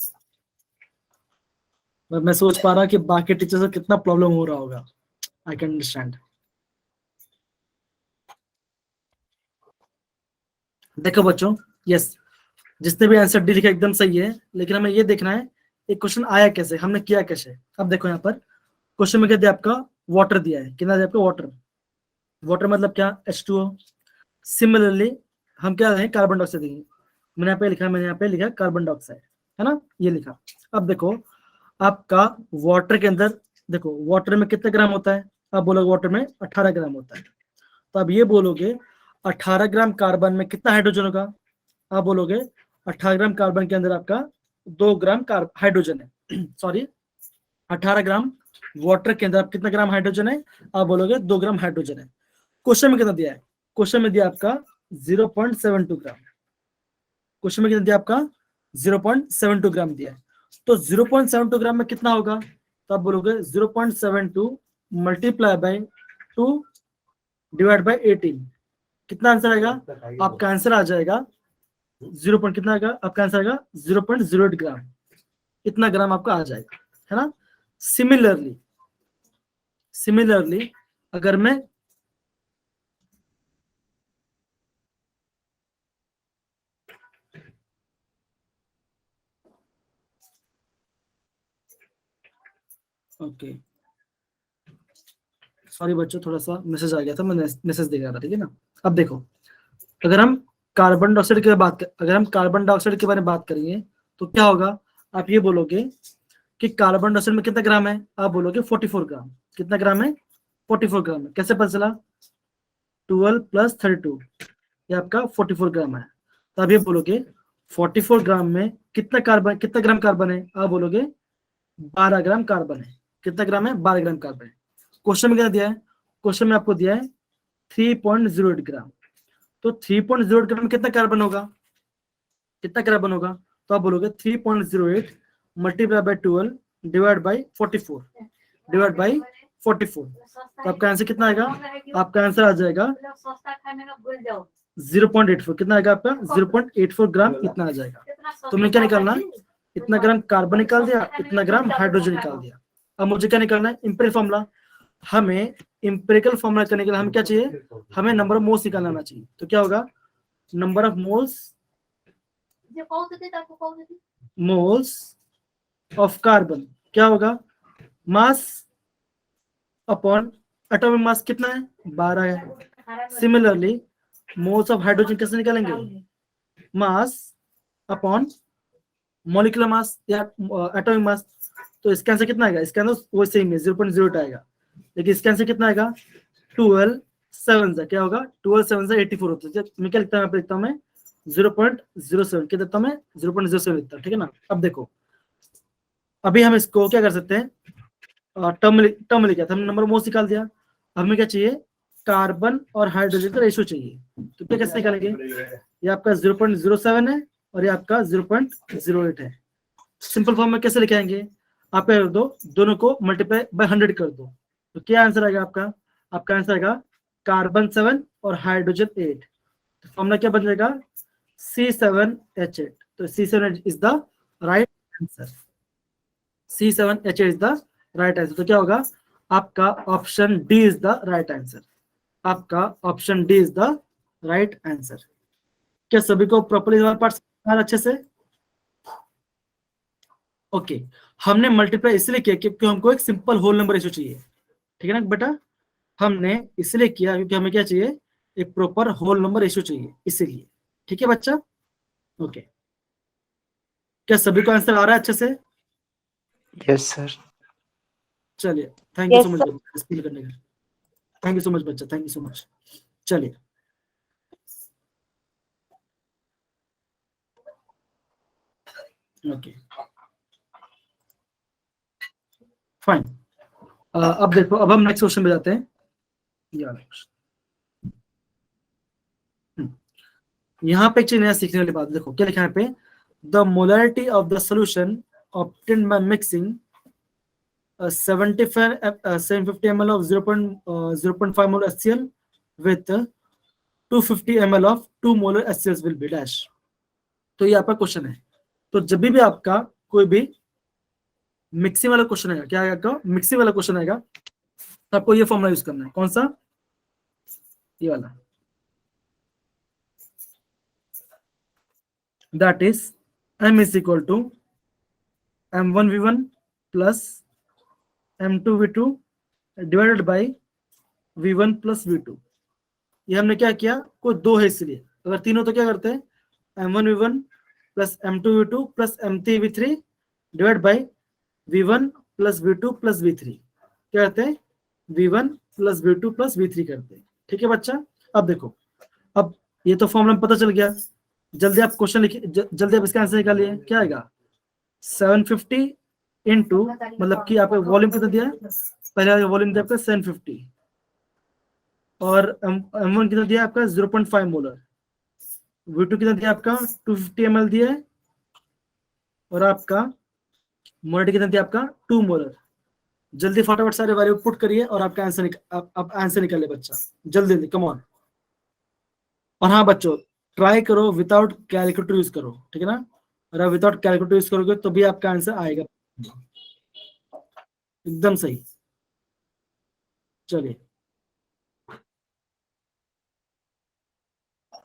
मैं सोच पा रहा कि बाकी टीचर्स को कितना प्रॉब्लम हो रहा होगा, आई कैन अंडरस्टैंड। देखो बच्चों, यस जिसने भी आंसर डी लिखा एकदम सही है, लेकिन हमें ये देखना है एक क्वेश्चन आया कैसे, हमने किया कैसे। अब देखो यहाँ पर क्वेश्चन में क्या दिया आपका, वाटर दिया है, कितना दिया आपका वाटर, वाटर मतलब क्या, H2O। सिमिलरली हम क्या है, कार्बन डाइऑक्साइड देंगे, मैंने यहाँ पे लिखा, मैंने यहाँ पे लिखा कार्बन डाइऑक्साइड, है ना, ये लिखा। अब देखो आपका वाटर के अंदर, देखो वाटर में कितने ग्राम होता है, आप बोलोगे वाटर में 18 ग्राम होता है। तो अब ये बोलोगे 18 ग्राम कार्बन में कितना हाइड्रोजन होगा, आप बोलोगे 18 ग्राम कार्बन के अंदर आपका 2 ग्राम हाइड्रोजन है सॉरी 18 ग्राम वाटर के अंदर आप कितना ग्राम हाइड्रोजन है, आप बोलोगे 2 ग्राम हाइड्रोजन है। क्वेश्चन में कितना दिया है, क्वेश्चन में दिया आपका 0.72 ग्राम, क्वेश्चन में कितना दिया आपका 0.72 ग्राम दिया है। तो 0.72 ग्राम में कितना होगा, तो आप बोलोगे 0.72 मल्टीप्लाई बाय 2 डिवाइड बाय 18, कितना आंसर आएगा, आपका आंसर आ जाएगा 0. कितना आएगा आपका आंसर आएगा 0.08 ग्राम, इतना ग्राम आपका आ जाएगा, है ना। सिमिलरली अगर मैं ओके सॉरी बच्चों थोड़ा सा मैसेज आ गया था, मैं मैसेज देख रहा था, ठीक है ना। अब देखो अगर हम कार्बन डाइऑक्साइड की बात अगर हम कार्बन डाइऑक्साइड के बारे में बात करेंगे तो क्या होगा, आप ये बोलोगे कि कार्बन डाइऑक्साइड में कितना ग्राम है, आप बोलोगे 44 ग्राम, कितना ग्राम है 44 ग्राम है। कैसे पता चला, 12 + 32 ये आपका 44 ग्राम है। तो आप ये बोलोगे 44 ग्राम में कितना ग्राम कार्बन है, आप बोलोगे 12 ग्राम कार्बन है। कितना ग्राम है, 12 ग्राम कार्बन है। क्वेश्चन में क्या दिया है, क्वेश्चन में आपको दिया है 3.08 ग्राम, तो 3.08 ग्राम में कितना कार्बन होगा, कितना कार्बन होगा, तो आप बोलोगे 3.08 multiply by 12 divide by 44 divide by 44, तो आपका आंसर कितना आएगा, आपका आंसर आ जाएगा 0.84, कितना आएगा आपका 0.84 ग्राम, इतना आ जाएगा। तुमने क्या निकालना, इतना ग्राम कार्बन निकाल दिया, इतना ग्राम हाइड्रोजन निकाल दिया। अब मुझे क्या निकालना है, इंपेरिकल फॉर्मूला। हमें इंपेरिकल फॉर्मूला करने के लिए हमें क्या चाहिए, हमें नंबर ऑफ मोल्स निकालना आना चाहिए। तो क्या होगा, number of moles of carbon क्या होगा, मास अपॉन एटॉमिक मास कितना है, 12 है। सिमिलरली मोल्स ऑफ हाइड्रोजन कैसे निकालेंगे, मास अपॉन मॉलिक्यूलर मास या एटॉमिक मास। तो इसका आंसर कितना आएगा, इसका आंसर वो सेम है 0.08 आएगा, लेकिन इसका आंसर कितना आएगा 12 7 से क्या होगा, 12 7 से 84 होता है। मैं क्या लिखता हूँ, लिखता हूँ मैं 0.07, क्या देता हूँ मैं 0.07 लिखता हूँ, ठीक है ना। अब देखो, अभी हम इसको क्या कर सकते हैं, टर्म लिखा था, हमने नंबर मोल्स निकाल दिया। हमें क्या चाहिए, कार्बन और हाइड्रोजन का रेशियो चाहिए। तो क्या कैसे निकालेंगे, ये आपका 0.07 है और ये आपका 0.08 है। सिंपल फॉर्म में कैसे लिखाएंगे, आप क्या कर दो, दोनों को मल्टीप्लाई बाय 100 कर दो, तो क्या आंसर आएगा आपका, आपका आंसर आएगा कार्बन 7 और हाइड्रोजन 8। तो फॉर्मूला क्या बन जाएगा, C7H8। तो C7H is the right answer, C7H8 is the right answer. तो क्या होगा, आपका option D is the right answer, आपका option D is the right answer. क्या सभी को प्रॉपर्ली हमारे पास अच्छे से, ओके। हमने मल्टीप्लाई इसलिए किया क्योंकि हमको एक सिंपल होल नंबर रेशियो चाहिए, ठीक है ना बेटा। हमने इसलिए किया क्योंकि हमें क्या चाहिए, एक प्रॉपर होल नंबर रेशियो चाहिए, इसीलिए, ठीक है बच्चा, ओके। क्या सभी को आंसर आ रहा है अच्छे से, यस सर। चलिए, thank you so Yes, much explain करने के लिए, थैंक यू सो मच बच्चा, थैंक यू सो मच। चलिए, ओके फाइन। अब देखो, अब हम नेक्स्ट क्वेश्चन पे जाते हैं। यहाँ पे एक चीज नया सीखने वाली बात, देखो क्या लिखा है यहाँ पे, the molarity of the solution obtained by mixing 750 ml of 0.5 mol HCl with 250 ml of 2 molar HCl will be dash। तो ये आपका क्वेश्चन है। तो जब भी आपका कोई भी मिक्सिंग वाला क्वेश्चन आएगा, क्या आएगा, मिक्सिंग वाला क्वेश्चन आएगा, तो आपको ये फॉर्मूला यूज करना है, कौन सा, ये वाला, that is M is equal to M1V1 plus M2V2 divided by V1 plus V2। ये हमने क्या किया, कोई दो है इसलिए, अगर तीन हो तो क्या करते हैं, M1V1 plus M2V2 plus M3V3 divide by V1 plus V2 plus V3, क्या करते हैं, V1 plus V2 plus V3 करते हैं, ठीक है बच्चा। अब देखो, अब ये तो फॉर्मूला पता चल गया, जल्दी आप क्वेश्चन लिखिए, जल्दी आप इसका आंसर निकालिए, क्या आएगा 750 इंटू, मतलब कि आपको वॉल्यूम कितना दिया है, पहले वॉल्यूम दिया आपका 750 और M1 कितना दिया आपका 0.5 मोलर, V2 कितना दिया आपका 250 ml दिया है, और आपका मोलरिटी कितना दिया आपका 2 मोलर। जल्दी फटाफट सारे वैल्यू पुट करिए और आपका आंसर आप आंसर निकालिए बच्चा, जल्दी जल्दी, कम ऑन। और हाँ बच्चों, ट्राई करो विदाउट कैलकुलेटर यूज करो, ठीक है ना, अगर विदाउट कैलकुलेटर यूज करोगे तो भी आपका आंसर आएगा एकदम सही। चलिए,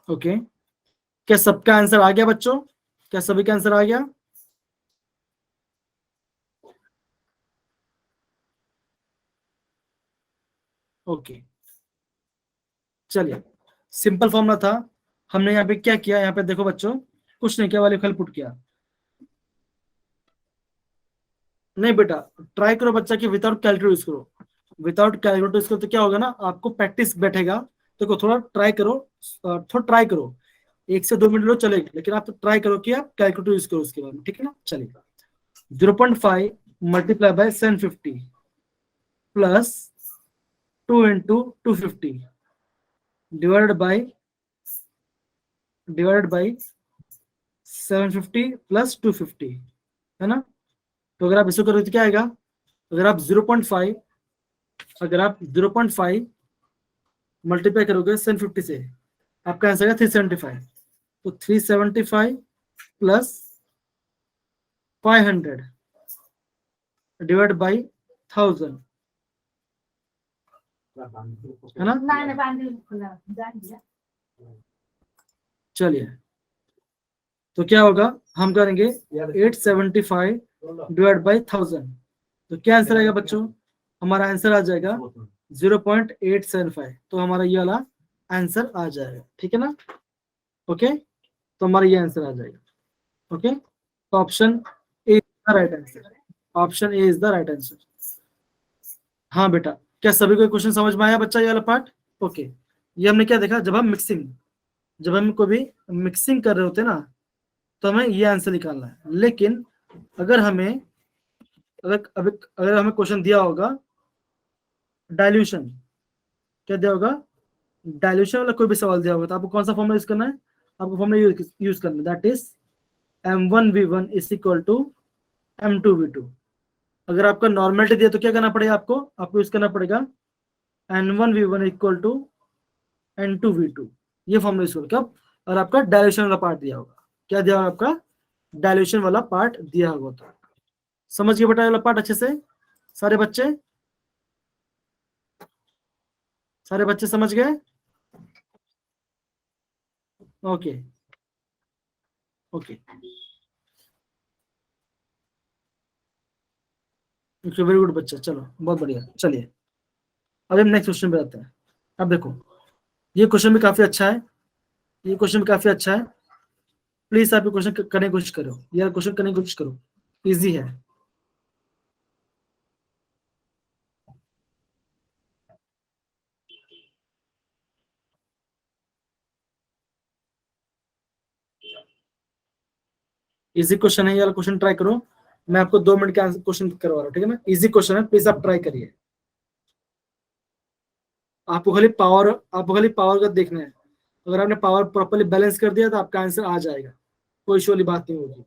ओके, क्या सबका आंसर आ गया बच्चों, क्या सभी का आंसर आ गया, ओके। चलिए, सिंपल फॉर्मूला था, हमने यहाँ पे क्या किया, यहाँ पे देखो बच्चों, कुछ नहीं किया, वाले खल पुट किया, नहीं बेटा, ट्राई करो बच्चा कि विदाउट कैलकुलेटर यूज करो, विदाउट कैलकुलेटर यूज करो तो क्या होगा ना, आपको प्रैक्टिस बैठेगा। देखो थोड़ा ट्राई करो, थोड़ा ट्राई करो, 1 से 2 मिनट लो चलेगा, लेकिन आप तो ट्राई करो कि आप कैलकुलेटर यूज करो उसके बाद में, ठीक है ना। चलिए, 0.5 multiply by 750 plus 2 into 250 divided by 750 plus 250, है ना। तो अगर आप इसको करोगे तो क्या आएगा, अगर आप 0.5 मल्टीप्लाई करोगे 750 से, आपका आंसर है 375। तो 375 प्लस 500 डिवाइड बाई 1000, है ना। चलिए, तो क्या होगा, हम करेंगे 875 डिवाइड बाई 1000, तो क्या आंसर आएगा बच्चों, हमारा आंसर आ जाएगा 0.875। तो हमारा ये वाला आंसर आ जाएगा, ठीक है ना। ओके, तो हमारा ये आंसर आ जाएगा। ओके, तो option A is the right answer, option A is the right answer. हाँ बेटा, क्या सभी को क्वेश्चन समझ में आया बच्चा, ये वाला पार्ट। ओके, ये हमने क्या देखा, जब हम कोई भी मिक्सिंग कर रहे होते हैं ना, तो हमें ये आंसर निकालना है। लेकिन अगर हमें क्वेश्चन दिया होगा डाइल्यूशन, क्या दिया होगा, डाइल्यूशन वाला कोई भी सवाल दिया होगा, तो आपको कौन सा फॉर्मूला यूज करना है, आपको फॉर्मूला यूज करना है, that is m1v1 is equal to m2v2। अगर आपका नॉर्मलिटी दिया तो क्या करना पड़ेगा, आपको यूज करना पड़ेगा n1v1 इक्वल टू n2v2, ये फॉर्मूला यूज करो कब, और आपका डाइल्यूशन वाला पार्ट दिया होगा। क्या दिया होगा, आपका डाइल्यूशन वाला पार्ट दिया होगा। तो समझ गए बेटा वाला पार्ट अच्छे से, सारे बच्चे समझ गए। ओके वेरी गुड बच्चा, चलो बहुत बढ़िया। चलिए अब हम नेक्स्ट क्वेश्चन पे आते हैं। अब देखो, ये क्वेश्चन भी काफी अच्छा है, प्लीज आप ये क्वेश्चन करने की कोशिश करो, ये क्वेश्चन करने की कोशिश करो, इजी है। इजी क्वेश्चन है, ये वाला क्वेश्चन ट्राई करो। मैं आपको 2 मिनट का क्वेश्चन करवा रहा हूँ, ठीक है ना। इजी क्वेश्चन है, प्लीज आप ट्राई करिए। आपको खाली पावर का देखना है। अगर आपने पावर प्रॉपर्ली बैलेंस कर दिया तो आपका आंसर आ जाएगा, कोई इशू वाली बात नहीं होगी।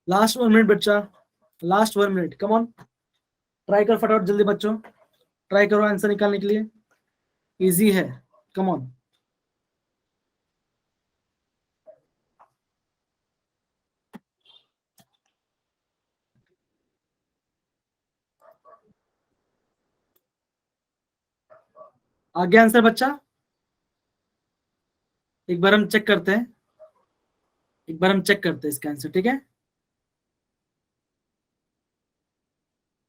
लास्ट 1 मिनट बच्चा, last 1 minute, come on, try करो फटाफट जल्दी बच्चों, ट्राई करो आंसर निकालने के लिए, इजी है, कम ऑन। आगे आंसर बच्चा, एक बार हम चेक करते हैं, इसका आंसर, ठीक है।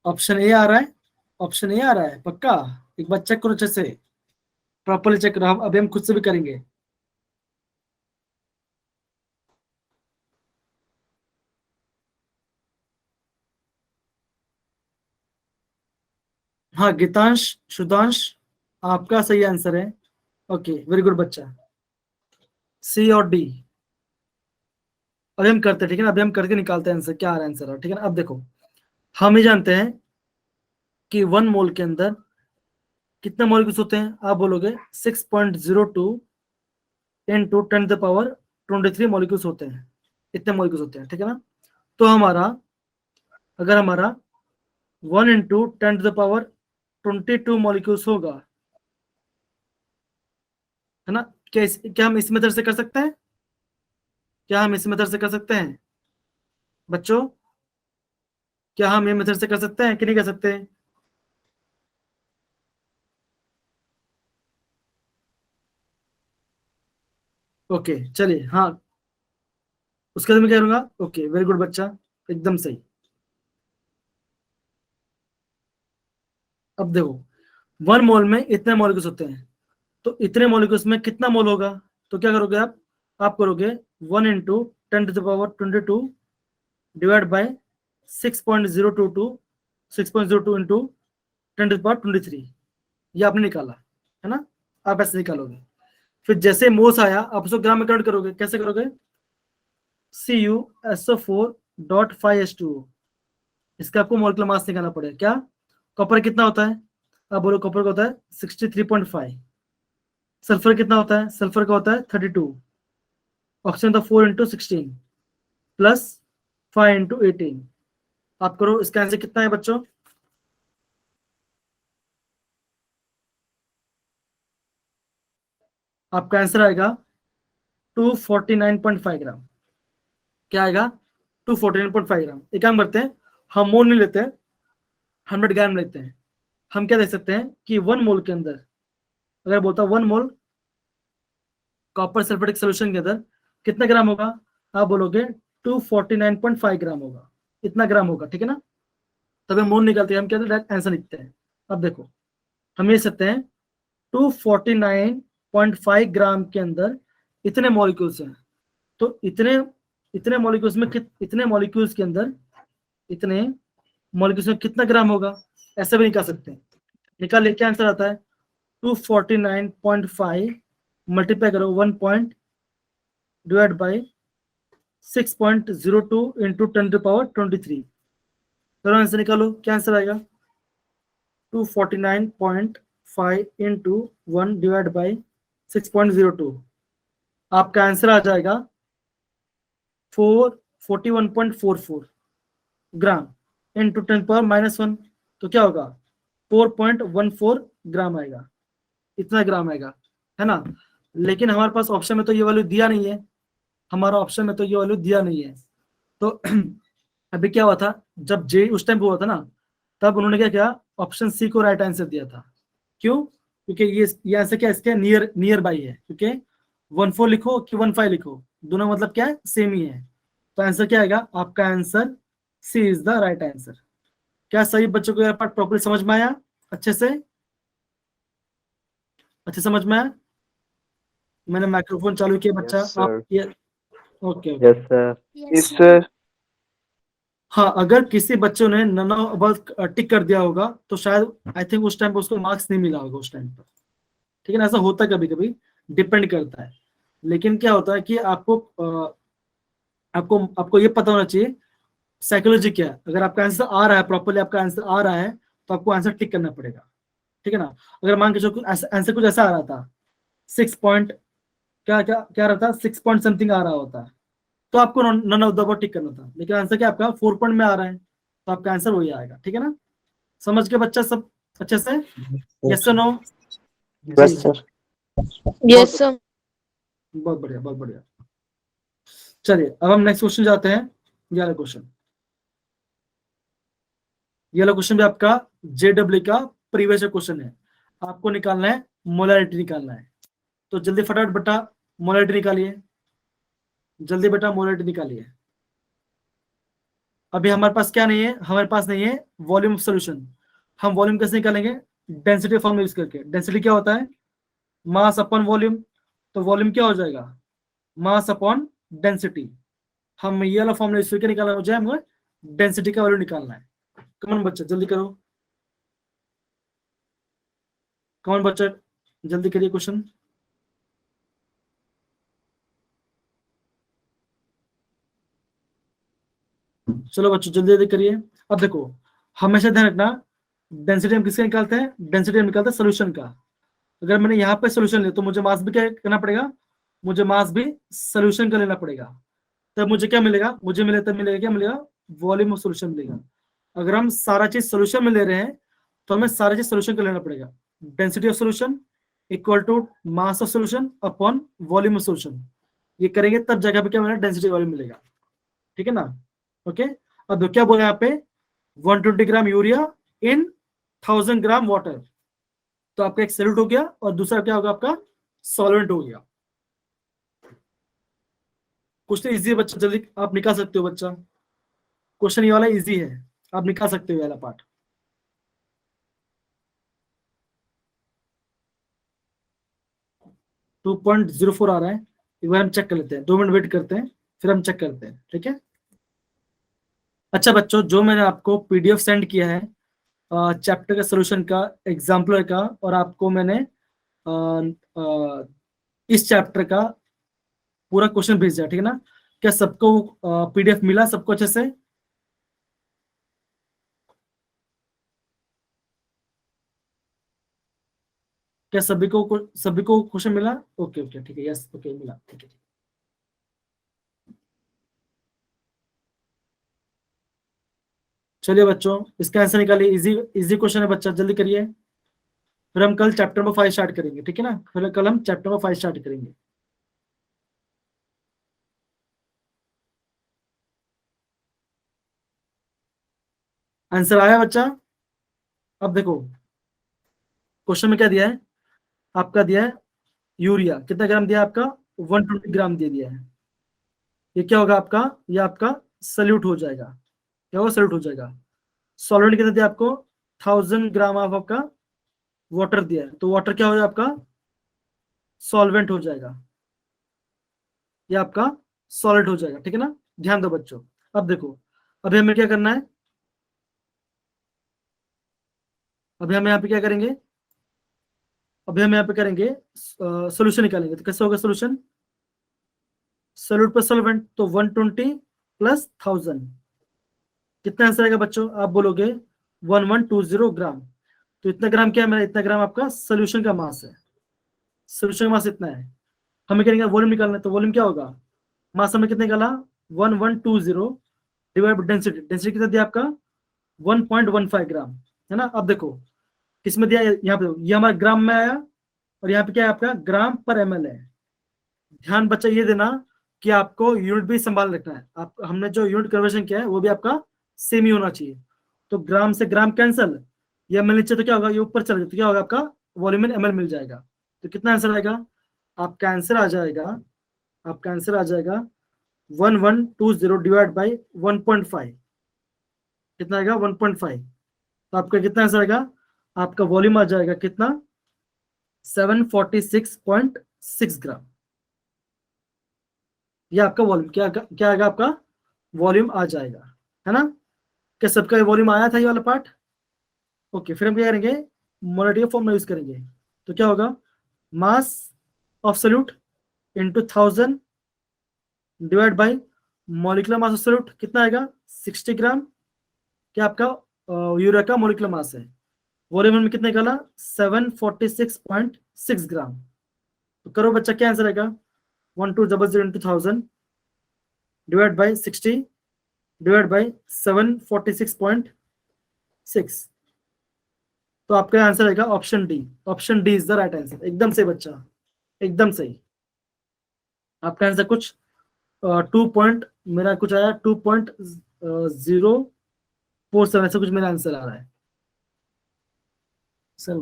ऑप्शन ए आ रहा है, पक्का। एक बार चेक करो अच्छे से, प्रॉपर्ली चेक करो, अभी हम खुद से भी करेंगे। हाँ गीतांश, सुधांश, आपका सही आंसर है। ओके वेरी गुड बच्चा, सी और डी। अभी हम करते हैं, ठीक है ना, अभी हम करके निकालते हैं आंसर, क्या आ रहा है आंसर, ठीक है ना। अब देखो, हम ही जानते हैं कि 1 मोल के अंदर कितने मॉलिक्यूल्स होते हैं, आप बोलोगे 6.02 into 10⁻23 मॉलिक्यूल्स होते हैं, इतने मॉलिक्यूल्स होते हैं, ठीक है ना। तो अगर हमारा 1 into 10⁻22 मॉलिक्यूल्स होगा, है ना। क्या हम इस मेथड से कर सकते हैं, बच्चों, क्या हम ये मेथड से कर सकते हैं कि नहीं कर सकते हैं? ओके चलिए, हाँ उसके बाद मैं क्या करूंगा। ओके वेरी गुड बच्चा, एकदम सही। अब देखो 1 मोल में इतने मॉलिक्यूल्स होते हैं, तो इतने मॉलिक्यूल्स में कितना मोल होगा, तो क्या करोगे आप करोगे 1 into 10⁻22 डिवाइड बाय 6.022 इंटू 10⁻23, ये आपने निकाला है ना, आप ऐसे निकालोगे। फिर जैसे मोल्स आया आप उसको ग्राम में कन्वर्ट करोगे, कैसे करोगे, CuSO4.5H2O, इसका आपको मोलिकुलर मास निकालना पड़ेगा। क्या कॉपर कितना होता है, आप बोलो कॉपर का होता है 63.5, सल्फर कितना होता है, सल्फर का होता है 32, ऑक्सीजन था 4 इंटू 16 प्लस 5 इंटू 18, आप करो इसका आंसर कितना है बच्चों, आपका आंसर आएगा 249.5 ग्राम। क्या आएगा, 249.5 ग्राम। एक काम करते हैं, हम मोल नहीं लेते हैं, 100 ग्राम लेते हैं। हम क्या देख सकते हैं कि 1 मोल के अंदर, अगर बोलता 1 मोल कॉपर सल्फेटिक सोल्यूशन के अंदर कितना ग्राम होगा, आप बोलोगे 249.5 ग्राम होगा, इतना ग्राम होगा, ठीक है ना। तब हम मोल निकालते हैं, हम क्या डायरेक्ट आंसर लिखते हैं। अब देखो हम ये सकते हैं 249.5 ग्राम के अंदर इतने मॉलिक्यूल्स हैं, तो इतने मॉलिक्यूल्स में इतने मॉलिक्यूल्स के अंदर इतने मॉलिक्यूल्स में कितना ग्राम होगा, ऐसे भी निकाल सकते हैं। निकाल ले, क्या आंसर आता है 249.5 मल्टीप्लाई करो 1 पॉइंट डिवाइड बाय 6.02 इंटू 10⁻23, करो आंसर निकालो, क्या आंसर आएगा 249.5 इंटू 1 डिवाइड बाय 6.02, आपका आंसर आ जाएगा 41.44 ग्राम इंटू 10⁻⁻1, तो क्या होगा 4.14 ग्राम आएगा, इतना ग्राम आएगा, है ना। लेकिन हमारे पास ऑप्शन में तो ये वैल्यू दिया नहीं है, हमारा ऑप्शन में तो ये वैल्यू दिया नहीं है। तो अभी क्या हुआ था, जब जे उस टाइम हुआ था ना, तब उन्होंने क्या किया, ऑप्शन सी को राइट आंसर दिया था। क्यों, क्योंकि ये आंसर क्या इसके नियर बाई है, क्योंकि 14 लिखो कि 15 लिखो, दोनों मतलब क्या है, सेम ही है। तो आंसर क्या आएगा, आपका answer C is the right answer. क्या सही बच्चों को यह पार्ट प्रॉपर्ली समझ में आया, अच्छे से, अच्छे समझ में आया। मैंने माइक्रोफोन चालू किया बच्चा, Yes, sir. आप ये okay Yes, sir. Yes, sir. हाँ, अगर किसी बच्चों ने नन ऑफ टिक कर दिया होगा तो शायद आई थिंक उस टाइम पे उसको मार्क्स नहीं मिला होगा उस टाइम पर, ठीक है ना। ऐसा होता है कभी कभी, डिपेंड करता है। लेकिन क्या होता है कि आपको ये पता होना चाहिए साइकोलॉजी क्या है। अगर आपका आंसर आ रहा है, प्रॉपर्ली आपका आंसर आ रहा है, तो आपको आंसर टिक करना पड़ेगा, ठीक है ना। अगर मान के चलो आंसर कुछ ऐसा आ रहा था 6 पॉइंट क्या क्या क्या रहा था 6 पॉइंट समथिंग आ रहा होता, तो आपको नन ऑफ द अबव टिक करना था। लेकिन आंसर क्या आपका 4 पॉइंट में आ रहा है, तो आपका आंसर वही आएगा, ठीक है ना। समझ के बच्चा सब अच्छे से, यस और no. Yes, sir. Yes, sir. बहुत बढ़िया, बहुत बढ़िया। चलिए अब हम नेक्स्ट क्वेश्चन जाते हैं। ये वाला क्वेश्चन, ये वाला क्वेश्चन भी आपका जेडब्ल्यू का प्रीवियस क्वेश्चन है। आपको निकालना है मोलैरिटी निकालना है, तो जल्दी फटाफट बेटा मोलैरिटी निकालिए, जल्दी बेटा मोलैरिटी निकालिए। अभी हमारे पास क्या नहीं है, हमारे पास नहीं है वॉल्यूम ऑफ सॉल्यूशन। हम वॉल्यूम कैसे निकालेंगे, डेंसिटी फॉर्मूला यूज करके। डेंसिटी क्या होता है, मास अपॉन वॉल्यूम, तो वॉल्यूम क्या हो जाएगा, मास अपॉन डेंसिटी। हम ये वाला फॉर्मूला यूज करके निकालना हो जाए, हमें डेंसिटी का वैल्यू निकालना है। कौन बच्चा जल्दी करो, कौन बच्चा जल्दी करिए क्वेश्चन। चलो बच्चों जल्दी जल्दी करिए। अब देखो हमेशा ध्यान रखना, डेंसिटी हम किसका निकालते हैं, डेंसिटी हम निकालते हैं सोल्यूशन का। अगर मैंने यहाँ पे सोल्यूशन लिया तो मुझे मास भी क्या करना पड़ेगा, मुझे मास भी सोल्यूशन का लेना पड़ेगा। तब मुझे क्या मिलेगा, मुझे मिले तब मिलेगा क्या मिलेगा, वॉल्यूम ऑफ सोल्यूशन मिलेगा। अगर हम सारा चीज सोल्यूशन में ले रहे हैं तो हमें सारा चीज सोल्यूशन का लेना पड़ेगा। Density of solution equal to mass of solution upon volume of solution. ये करेंगे तब जगह पे क्या मिलेगा, डेंसिटी वॉल्यूम मिलेगा, ठीक है ना। ओके, अब क्या बोला यहाँ पे 120 gram urea in 1000 gram water, तो आपका एक सॉल्यूट हो गया और दूसरा क्या होगा आपका सॉल्वेंट हो गया। क्वेश्चन इजी है बच्चा, जल्दी आप निकाल सकते हो बच्चा, क्वेश्चन ये वाला इजी है, आप निकाल सकते हो ये वाला पार्ट। टू 2.04 आ रहा है, एक बार हम चेक कर लेते हैं, 2 मिनट वेट करते हैं फिर हम चेक करते हैं, ठीक है। अच्छा बच्चों, जो मैंने आपको पीडीएफ सेंड किया है चैप्टर का सोल्यूशन का, एग्जाम्पलर का, और आपको मैंने इस चैप्टर का पूरा क्वेश्चन भेज दिया, ठीक है ना? क्या सबको पीडीएफ मिला सबको अच्छे से? क्या सभी को क्वेश्चन मिला? ओके ओके ठीक है, यस ओके मिला, ठीक है। चलिए बच्चों, इसका आंसर निकालिए। इजी इजी क्वेश्चन है बच्चा, जल्दी करिए। फिर हम कल चैप्टर नंबर 5 स्टार्ट करेंगे, ठीक है ना? फिर कल हम चैप्टर नंबर 5 स्टार्ट करेंगे। आंसर आया बच्चा? अब देखो क्वेश्चन में क्या दिया है, आपका दिया है यूरिया कितना ग्राम दिया है आपका, 120 ग्राम दे दिया है। ये क्या होगा आपका, ये आपका सल्यूट हो जाएगा। क्या होगा? सल्यूट हो जाएगा। सॉल्वेंट कितना दिया आपको, 1000 ग्राम ऑफ आपका वाटर दिया है, तो वाटर क्या हो जाएगा आपका, सॉल्वेंट हो जाएगा। ये आपका सॉलिड हो जाएगा, ठीक है ना? ध्यान दो बच्चों। अब देखो, अभी हमें क्या करना है, अभी हम यहाँ पे क्या करेंगे, अभी हम यहाँ पे करेंगे सोल्यूशन निकालेंगे। तो कैसे होगा सोल्यूशन, सॉल्यूट प्लस सॉल्वेंट, तो 120 प्लस 1000 कितना आंसर आएगा बच्चों? आप बोलोगे 1120 ग्राम। तो इतना ग्राम क्या है मेरा, इतना ग्राम आपका सोल्यूशन का मास है। सोल्यूशन का मास इतना है। हमें करेंगे वॉल्यूम निकालना है, तो वॉल्यूम क्या होगा, मास हमने कितने निकाला 1120 डिवाइड बाय डेंसिटी। डेंसिटी कितना दिया आपका 1.15 ग्राम, है ना? अब देखो किसमें दिया, यहाँ पे ये हमारा ग्राम में आया, और यहाँ पे क्या है आपका ग्राम पर एमएल है। ध्यान बच्चा ये देना कि आपको यूनिट भी संभाल रखना है। आप हमने जो यूनिट कन्वर्जन किया है वो भी आपका सेम ही होना चाहिए। तो ग्राम से ग्राम कैंसल, ये एमएल नीचे, तो क्या होगा, ये ऊपर चला जाए, तो क्या होगा आपका वॉल्यूम इन एमएल मिल जाएगा। तो कितना आंसर आएगा आपका, आंसर आ जाएगा, आपका आंसर आ जाएगा 1120 डिवाइड बाई 1.5, कितना आएगा 1.5। तो आपका कितना आंसर आएगा, आपका वॉल्यूम आ जाएगा कितना 746.6 ग्राम। ये आपका वॉल्यूम क्या आएगा आपका वॉल्यूम आ जाएगा, है ना? क्या सबका वॉल्यूम आया था ये वाला पार्ट? ओके, फिर हम क्या करेंगे, मोलेटिव फॉर्मूला यूज करेंगे। तो क्या होगा, mass of solute into 1000 divide by molecular mass of solute, कितना आएगा 60 ग्राम। क्या आपका यूरिया का मॉलिक्यूलर मास है। वॉल्यूम में कितने निकाला 746.6 ग्राम। तो करो बच्चा, क्या आंसर आएगा 1200 into 1000 divide by 60 divide by 746.6। तो आपका आंसर आएगा option D. Option D is the right answer. एकदम सही बच्चा, एकदम सही। आपका आंसर कुछ 2 पॉइंट, मेरा कुछ आया 2.047, ऐसा कुछ मेरा आंसर आ रहा है सर।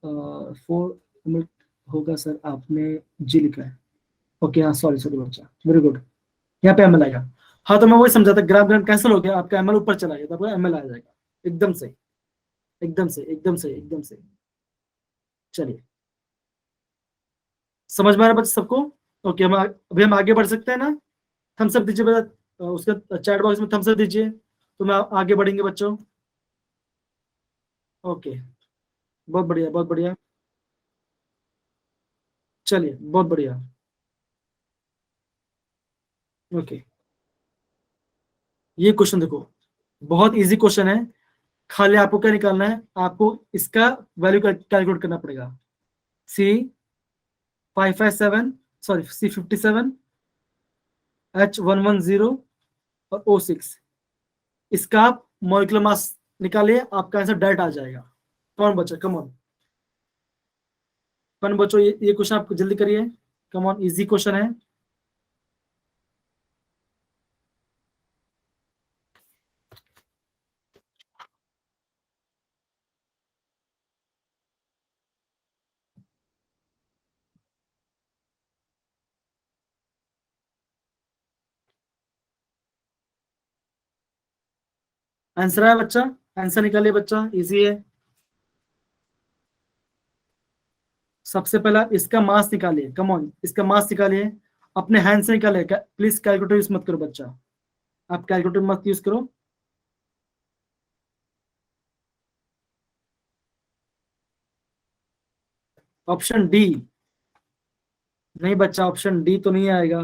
4 मिनट होगा सर, आपने जी लिखा है। ओके हाँ, सॉरी सॉरी बच्चा, वेरी गुड। यहाँ पे एमएल आएगा। हाँ तो मैं वही समझा था, ग्राम ग्राम कैंसिल हो गया, आपका एमएल ऊपर चला गया, तो आपका एमएल आ जाएगा। एकदम सही, एकदम सही, एकदम सही, एकदम सही। चलिए, समझ में आ रहा है बच्चा सबको? ओके, अभी हम आगे बढ़ सकते हैं ना? थम्स अप दीजिए बच्चा, उसका चैट बॉक्स में थम्स अप दीजिए, तो मैं आगे बढ़ेंगे बच्चों। ओके, बहुत बढ़िया, बहुत बढ़िया। चलिए, बहुत बढ़िया। ओके, ये क्वेश्चन देखो, बहुत इजी क्वेश्चन है। खाली आपको क्या निकालना है, आपको इसका वैल्यू कैलकुलेट करना पड़ेगा। C557, सॉरी C57, H110 और O6, इसका आप मॉलिक्यूलर मास निकालिए, आपका आंसर डायरेक्ट आ जाएगा। कौन बच्चा, कम ऑन, कौन बच्चों, ये क्वेश्चन आप जल्दी करिए, कम ऑन, इजी क्वेश्चन है। आंसर है बच्चा, आंसर निकालिए बच्चा, इजी है। सबसे पहला इसका मास निकालिए, कम ऑन, इसका मास निकालिए, अपने हैंड से निकालिए, प्लीज कैलकुलेटर यूज मत करो बच्चा, आप कैलकुलेटर मत यूज करो। ऑप्शन डी नहीं बच्चा, ऑप्शन डी तो नहीं आएगा,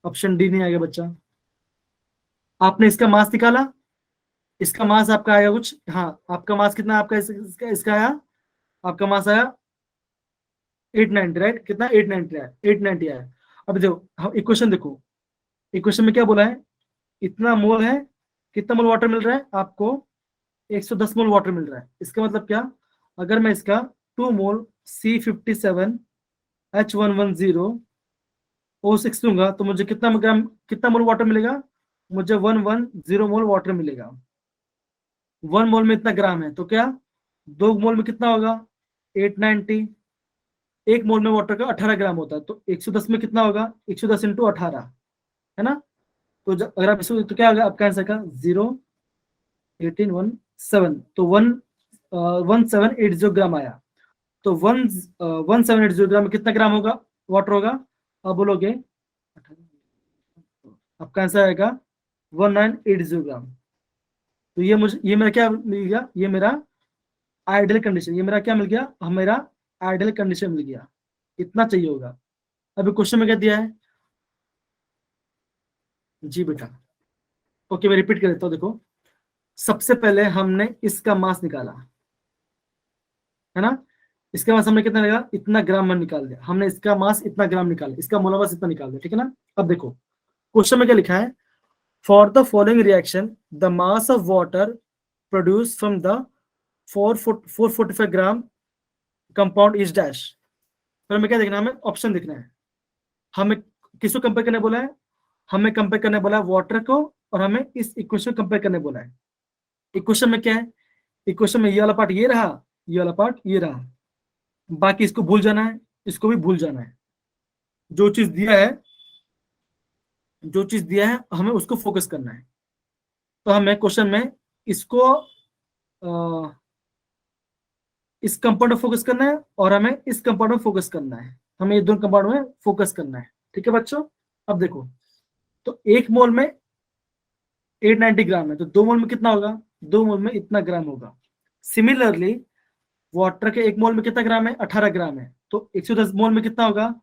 ऑप्शन डी नहीं आएगा बच्चा। आपने इसका मास निकाला, इसका मास आपका आएगा कुछ, हाँ आपका मास कितना आपका इसका आया, आपका मास आया 890, राइट? कितना? 890 आया, 890 आया। अब देखो हम इक्वेशन देखो, इक्वेशन में क्या बोला है, इतना मोल है, कितना मोल वाटर मिल रहा है आपको? 110 मोल वाटर मिल रहा है। इसका मतलब क्या, अगर मैं इसका 2 मोल C57H110O6 दूंगा तो मुझे कितना ग्राम, कितना मोल वाटर मिलेगा? मुझे 110 मोल वाटर मिलेगा। 1 मोल में इतना ग्राम है, तो क्या 2 मोल में कितना होगा? 890। 1 मोल में वाटर का 18 ग्राम होता है, तो 110 में कितना होगा? 110 इंटू 18, है ना? तो अगर आप इसको, तो क्या होगा आपका आंसर का 0.1817, तो 1780 ग्राम आया। तो 1780 ग्राम में कितना ग्राम होगा, वाटर होगा? अब बोलोगे, आपका आंसर आएगा 1980 ग्राम। तो ये मेरा क्या मिल गया? ये मेरा आइडियल कंडीशन, ये मेरा क्या मिल गया? मेरा आइडियल कंडीशन मिल गया। इतना चाहिए होगा। अभी क्वेश्चन में क्या दिया है जी बेटा? ओके मैं रिपीट कर देता हूँ। देखो सबसे पहले हमने इसका मास निकाला, है ना? इसका मास हमने कितना लगा? इतना ग्राम में निकाल दिया हमने, इसका मास इतना ग्राम निकाला, इसका मोल मास इतना निकाल दिया, ठीक है ना? अब देखो क्वेश्चन में क्या लिखा है, for the following reaction the mass of water produce from the 445 gram compound is dash. फिर हमें क्या देखना है? हमें ऑप्शन देखना है। हमें किसको कंपेयर करने बोला है? हमें कंपेयर करने बोला है वाटर को, और हमें इस इक्वेशन को कंपेयर करने बोला है। इक्वेशन में क्या है? इक्वेशन में ये वाला पार्ट ये रहा, ये वाला पार्ट ये रहा, बाकी इसको भूल जाना है, इसको भी भूल जाना है। जो चीज दिया है, जो चीज दिया है हमें उसको फोकस करना है। तो हमें क्वेश्चन में इसको इस कंपाउंड में फोकस करना है, और हमें इस कंपाउंड में फोकस करना है। हमें ये दोनों कंपाउंड में फोकस करना है, ठीक है बच्चों? अब देखो तो 1 मोल में 890 ग्राम है, तो 2 मोल में कितना होगा? 2 मोल में इतना ग्राम होगा। सिमिलरली वाटर के 1 मोल में कितना ग्राम है? 18 ग्राम है, तो 110 मोल में कितना होगा?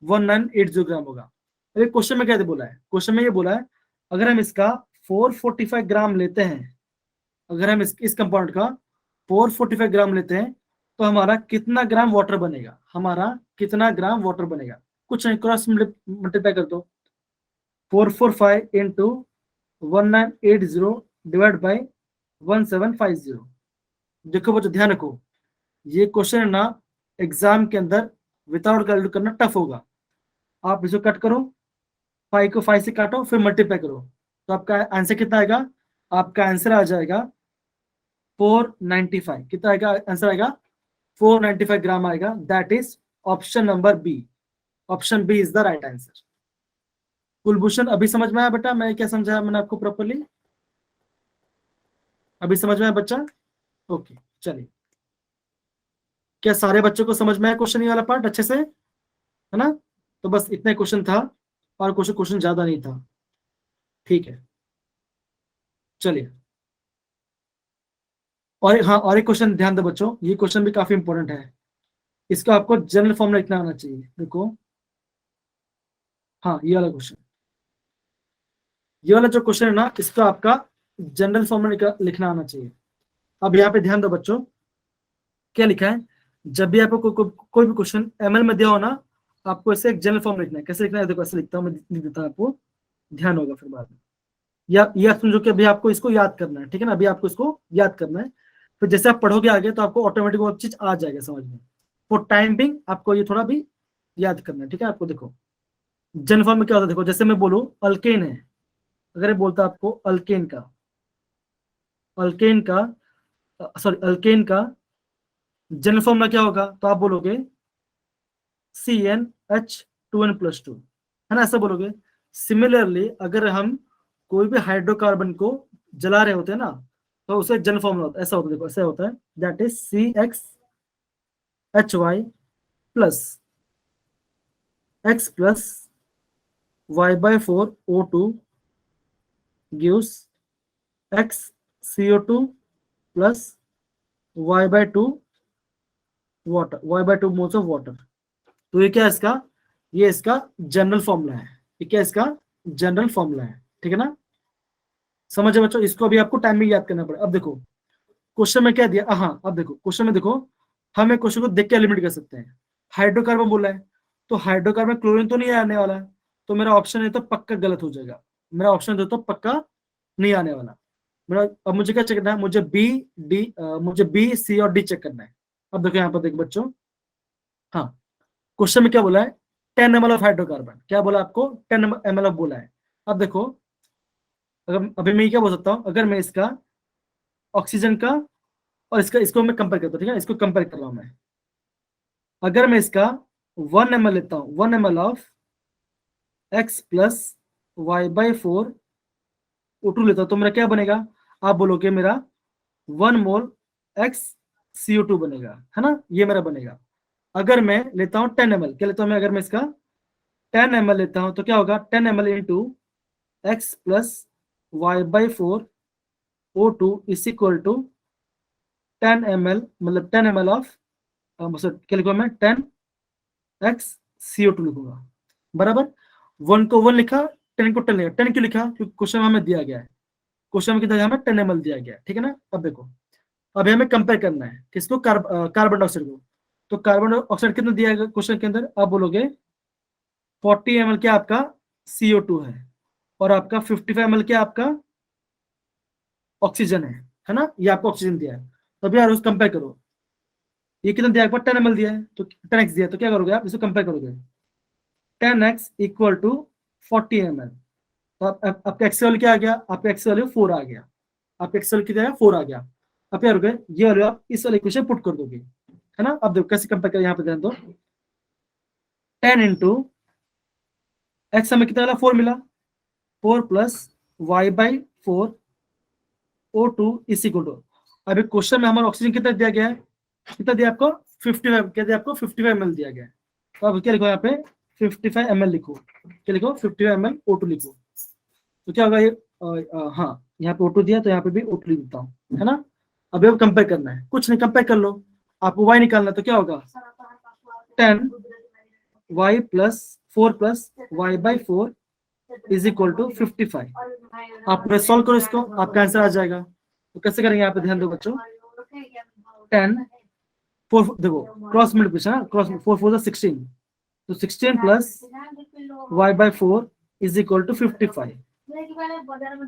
1980 ग्राम होगा। अभी क्वेश्चन में क्या बोला है? क्वेश्चन में ये बोला है अगर हम इसका 445 ग्राम लेते हैं, अगर हम इस कंपाउंड का 445 ग्राम लेते हैं तो हमारा कितना ग्राम वाटर बनेगा? हमारा कितना ग्राम वाटर बनेगा? कुछ नहीं, क्रॉस मल्टीप्लाई कर दो। 445 इंटू 1980 डिवाइड बाई 1750। देखो बच्चों ध्यान रखो, ये क्वेश्चन है ना एग्जाम के अंदर विदाउट कैलकुलेट करना टफ होगा। आप इसको कट करो, 5 को 5 से काटो, फिर मल्टीप्लाई करो, तो आपका आंसर कितना आएगा? आपका आंसर आ जाएगा 495। कितना आएगा आंसर? आएगा 495 ग्राम आएगा। That is option number B. Option B is the right answer. Kulbhushan अभी समझ में आया बेटा मैं क्या समझाया मैंने आपको प्रॉपर्ली? अभी समझ में आया बच्चा? ओके चलिए, क्या सारे बच्चों को समझ में आया क्वेश्चन ये वाला पार्ट अच्छे से, है ना? तो बस इतना क्वेश्चन था, और क्वेश्चन ज्यादा नहीं था, ठीक है? चलिए, और हाँ और एक क्वेश्चन ध्यान दो बच्चों, ये क्वेश्चन भी काफी इंपॉर्टेंट है। इसका आपको जनरल फॉर्म लिखना आना चाहिए। देखो हाँ ये वाला क्वेश्चन, ये वाला जो क्वेश्चन है ना, इसका आपका जनरल फॉर्म लिखना आना चाहिए। अब यहाँ पे ध्यान दो बच्चों, क्या लिखा है? जब भी आपको कोई भी क्वेश्चन एमएल में दिया हो ना, आपको इसे एक जनरल फॉर्म लिखना है। कैसे लिखना है? देखो ऐसे लिखता हूँ मैं, लिख देता हूँ, आपको ध्यान होगा फिर बाद में। या ये समझो कि अभी आपको इसको याद करना है, ठीक है ना? अभी आपको इसको याद करना है, फिर जैसे आप पढ़ोगे आगे तो आपको ऑटोमेटिक वो चीज आ जाएगा समझ में। फॉर टाइम बिंग आपको ये थोड़ा भी याद करना है, ठीक है? आपको देखो जनरल फॉर्म में क्या होता है, देखो जैसे मैं बोलूँ अल्केन है, अगर ये बोलता आपको अल्केन का, अल्केन का जनरल फॉर्म में क्या होगा, तो आप बोलोगे CnH2n+2, है ना? ऐसा बोलोगे। सिमिलरली अगर हम कोई भी हाइड्रोकार्बन को जला रहे होते हैं ना, तो उसे जनरल फॉर्मूला होता है, ऐसा होता है, देखो ऐसा होता है, that is CxHy plus X plus Y/4 O2 gives XCO2 plus Y/2 water, y/2 moles of water. तो ये क्या है इसका, ये इसका जनरल फॉर्मूला है, ये क्या इसका जनरल फॉर्मूला है, ठीक है ना। समझे बच्चों, इसको अभी आपको टाइम में याद करना पड़ेगा। अब देखो क्वेश्चन में क्या दिया, हाँ अब देखो क्वेश्चन में देखो, हम एक क्वेश्चन को देख के एलिमिनेट कर सकते हैं। हाइड्रोकार्बन बोला है, तो हाइड्रोकार्बन क्लोरीन तो नहीं आने वाला है, तो मेरा ऑप्शन है तो पक्का गलत हो जाएगा, मेरा ऑप्शन है तो पक्का नहीं आने वाला मेरा। अब मुझे क्या चेक करना है, मुझे बी सी और डी चेक करना है। अब देखो यहाँ पर देखो बच्चों, हाँ क्वेश्चन में क्या बोला है, 10 ml ऑफ हाइड्रोकार्बन, क्या बोला आपको 10 ml ऑफ बोला है। अब देखो अगर अभी मैं क्या बोल सकता हूँ, अगर मैं इसका ऑक्सीजन का और इसको मैं कंपेयर करता हूँ, ठीक है, इसको कंपेयर कर रहा हूँ मैं। अगर मैं इसका 1 ml लेता हूँ, 1 ml of x plus y/4 O2 लेता हूँ, तो मेरा क्या बनेगा, आप बोलोगे मेरा 1 मोल x CO2 बनेगा, है ना, ये मेरा बनेगा। अगर मैं लेता हूँ 10 ml, क्या लेता हूँ मैं, अगर मैं इसका 10 ml लेता हूँ तो क्या होगा, 10 ml into x plus y/4 O2 is equal to 10 ml, मतलब 10 ml ऑफ क्या लिखूंगा मैं, 10x CO2 लिखूंगा, बराबर। 1 को 1 लिखा, 10 को 10 लिखा। 10 क्यों लिखा, क्योंकि क्वेश्चन में हमें दिया गया है, क्वेश्चन में कितना हमें 10 ml दिया गया है, ठीक है ना। अब देखो अभी हमें कंपेयर करना है किसको, कार्बन डाइऑक्साइड को। तो कार्बन डाइऑक्साइड कितना दिया है क्वेश्चन के अंदर, आप बोलोगे 40 ml क्या आपका CO2 है, और आपका 55 ml क्या आपका ऑक्सीजन है ना, ये आपको ऑक्सीजन दिया है। तो अभी यार उसको कंपेयर करो, ये कितना दिया है, 10 ml दिया है, तो 10x दिया है, तो क्या करोगे आप, इसको कंपेयर करोगे 10x इक्वल टू 40 ml। तो आपका एक्स वैल्यू क्या आ गया, आपका एक्स वैल्यू 4 आ गया, आपका एक्स वैल्यू कितना है 4 आ गया। अब क्या करोगे, ये वैल्यू आप इस वाले इक्वेशन पुट कर दोगे, है ना। अब देखो कैसे कंपेयर करें, यहाँ पे ध्यान दो, 10 इंटू एक्स हमें कितना मिला, 4 मिला, 4 plus y/4 O2 is equal to, अभी क्वेश्चन में हमारा ऑक्सीजन कितना दिया गया है, कितना दिया आपको 55, क्या दिया आपको 55 ml दिया गया है। तो अब क्या लिखो यहाँ पे 55 ml लिखो, क्या लिखो 55 ml O2 लिखो। तो क्या होगा ये, हाँ यहाँ पे O2 दिया, तो यहाँ पे भी O2 लिख देता हूँ, है ना। अभी अब कंपेयर करना है, कुछ नहीं कंपेयर कर लो, आपको y निकालना है, तो क्या होगा 10 y plus 4 plus y/4 is equal to 55। आप सॉल्व करो इसको, आपका आंसर आ जाएगा। तो कैसे करेंगे, यहाँ पे ध्यान दो बच्चों, 10 4 देखो क्रॉस मल्टीप्लिकेशन है, क्रॉस 4 4 16, तो 16 plus y/4 is equal to 55।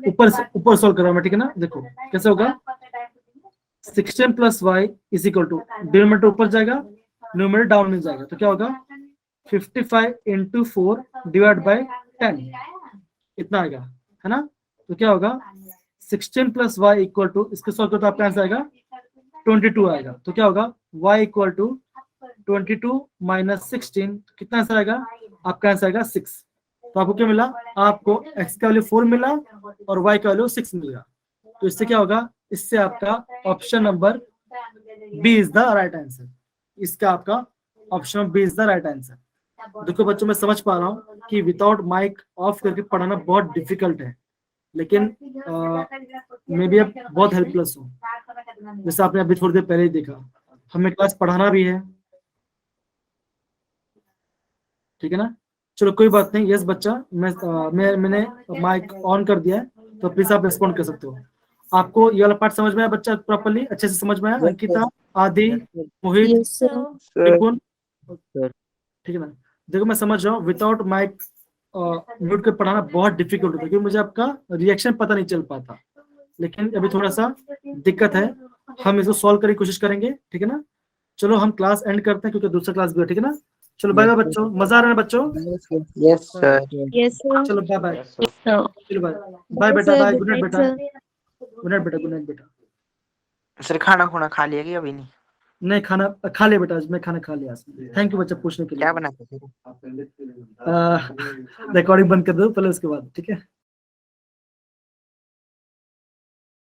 ऊपर सॉल्व करो मैं, ठीक है ना। देखो कैसे होगा, 16 plus y is equal to, denominator ऊपर जाएगा, न्यूमरेटर डाउन में जाएगा, तो क्या होगा 55 इंटू 4 डिवाइड बाई 10, इतना आएगा, है ना। तो क्या होगा 16 प्लस y इक्वल टू, इसके सॉल्व करो तो आपका आंसर आएगा 22 आएगा। तो क्या होगा y इक्वल टू 22 माइनस 16, कितना आंसर आएगा, आपका आंसर आएगा 6। तो आपको क्या मिला, आपको x का वैल्यू 4 मिला और y का वैल्यू 6 मिलेगा। तो इससे क्या होगा, इससे आपका option number B is the right answer, इसका आपका option B is the right answer. देखो बच्चों मैं समझ पा रहा हूँ कि विदाउट माइक ऑफ करके पढ़ाना बहुत डिफिकल्ट है, लेकिन मैं भी अब बहुत हेल्पलेस हूँ। जैसे आपने अभी थोड़ी देर पहले ही देखा, हमें क्लास पढ़ाना भी है, ठीक है ना। चलो कोई बात नहीं, यस बच्चा, मैंने माइक ऑन कर दिया है, तो प्लीज आप रिस्पॉन्ड कर सकते हो। आपको ये वाला पार्ट समझ में आया बच्चा, प्रॉपर्ली अच्छे से समझ में आया, अंकिता, आदि, मोहित, Yes, sir. त्रिकोण, ठीक है ना। देखो मैं समझ रहा हूँ विदाउट माइक म्यूट कर पढ़ाना बहुत डिफिकल्ट होता है, क्योंकि मुझे आपका रिएक्शन पता नहीं चल पाता, लेकिन अभी थोड़ा सा दिक्कत है, हम इसको सॉल्व करने की कोशिश करेंगे, ठीक है ना। चलो हम क्लास एंड करते हैं, क्योंकि दूसरा क्लास भी है, ठीक है ना। चलो बाय बाय बच्चों, मजा आ रहा है बच्चों, Yes, sir. Yes, sir. चलो bye bye, Yes, sir. No. चलो बाय बाय बेटा, Sir, bye, good good night night, बेटा, sir. गुड नाइट बेटा, गुड नाइट बेटा। सर खाना खुना खा लिया कि अभी नहीं? नहीं खाना खा लिया बेटा, आज मैं खाना खा लिया। थैंक यू बच्चा पूछने के लिए। क्या बना था फिर? रिकॉर्डिंग बंद कर दो पहले, उसके बाद ठीक है।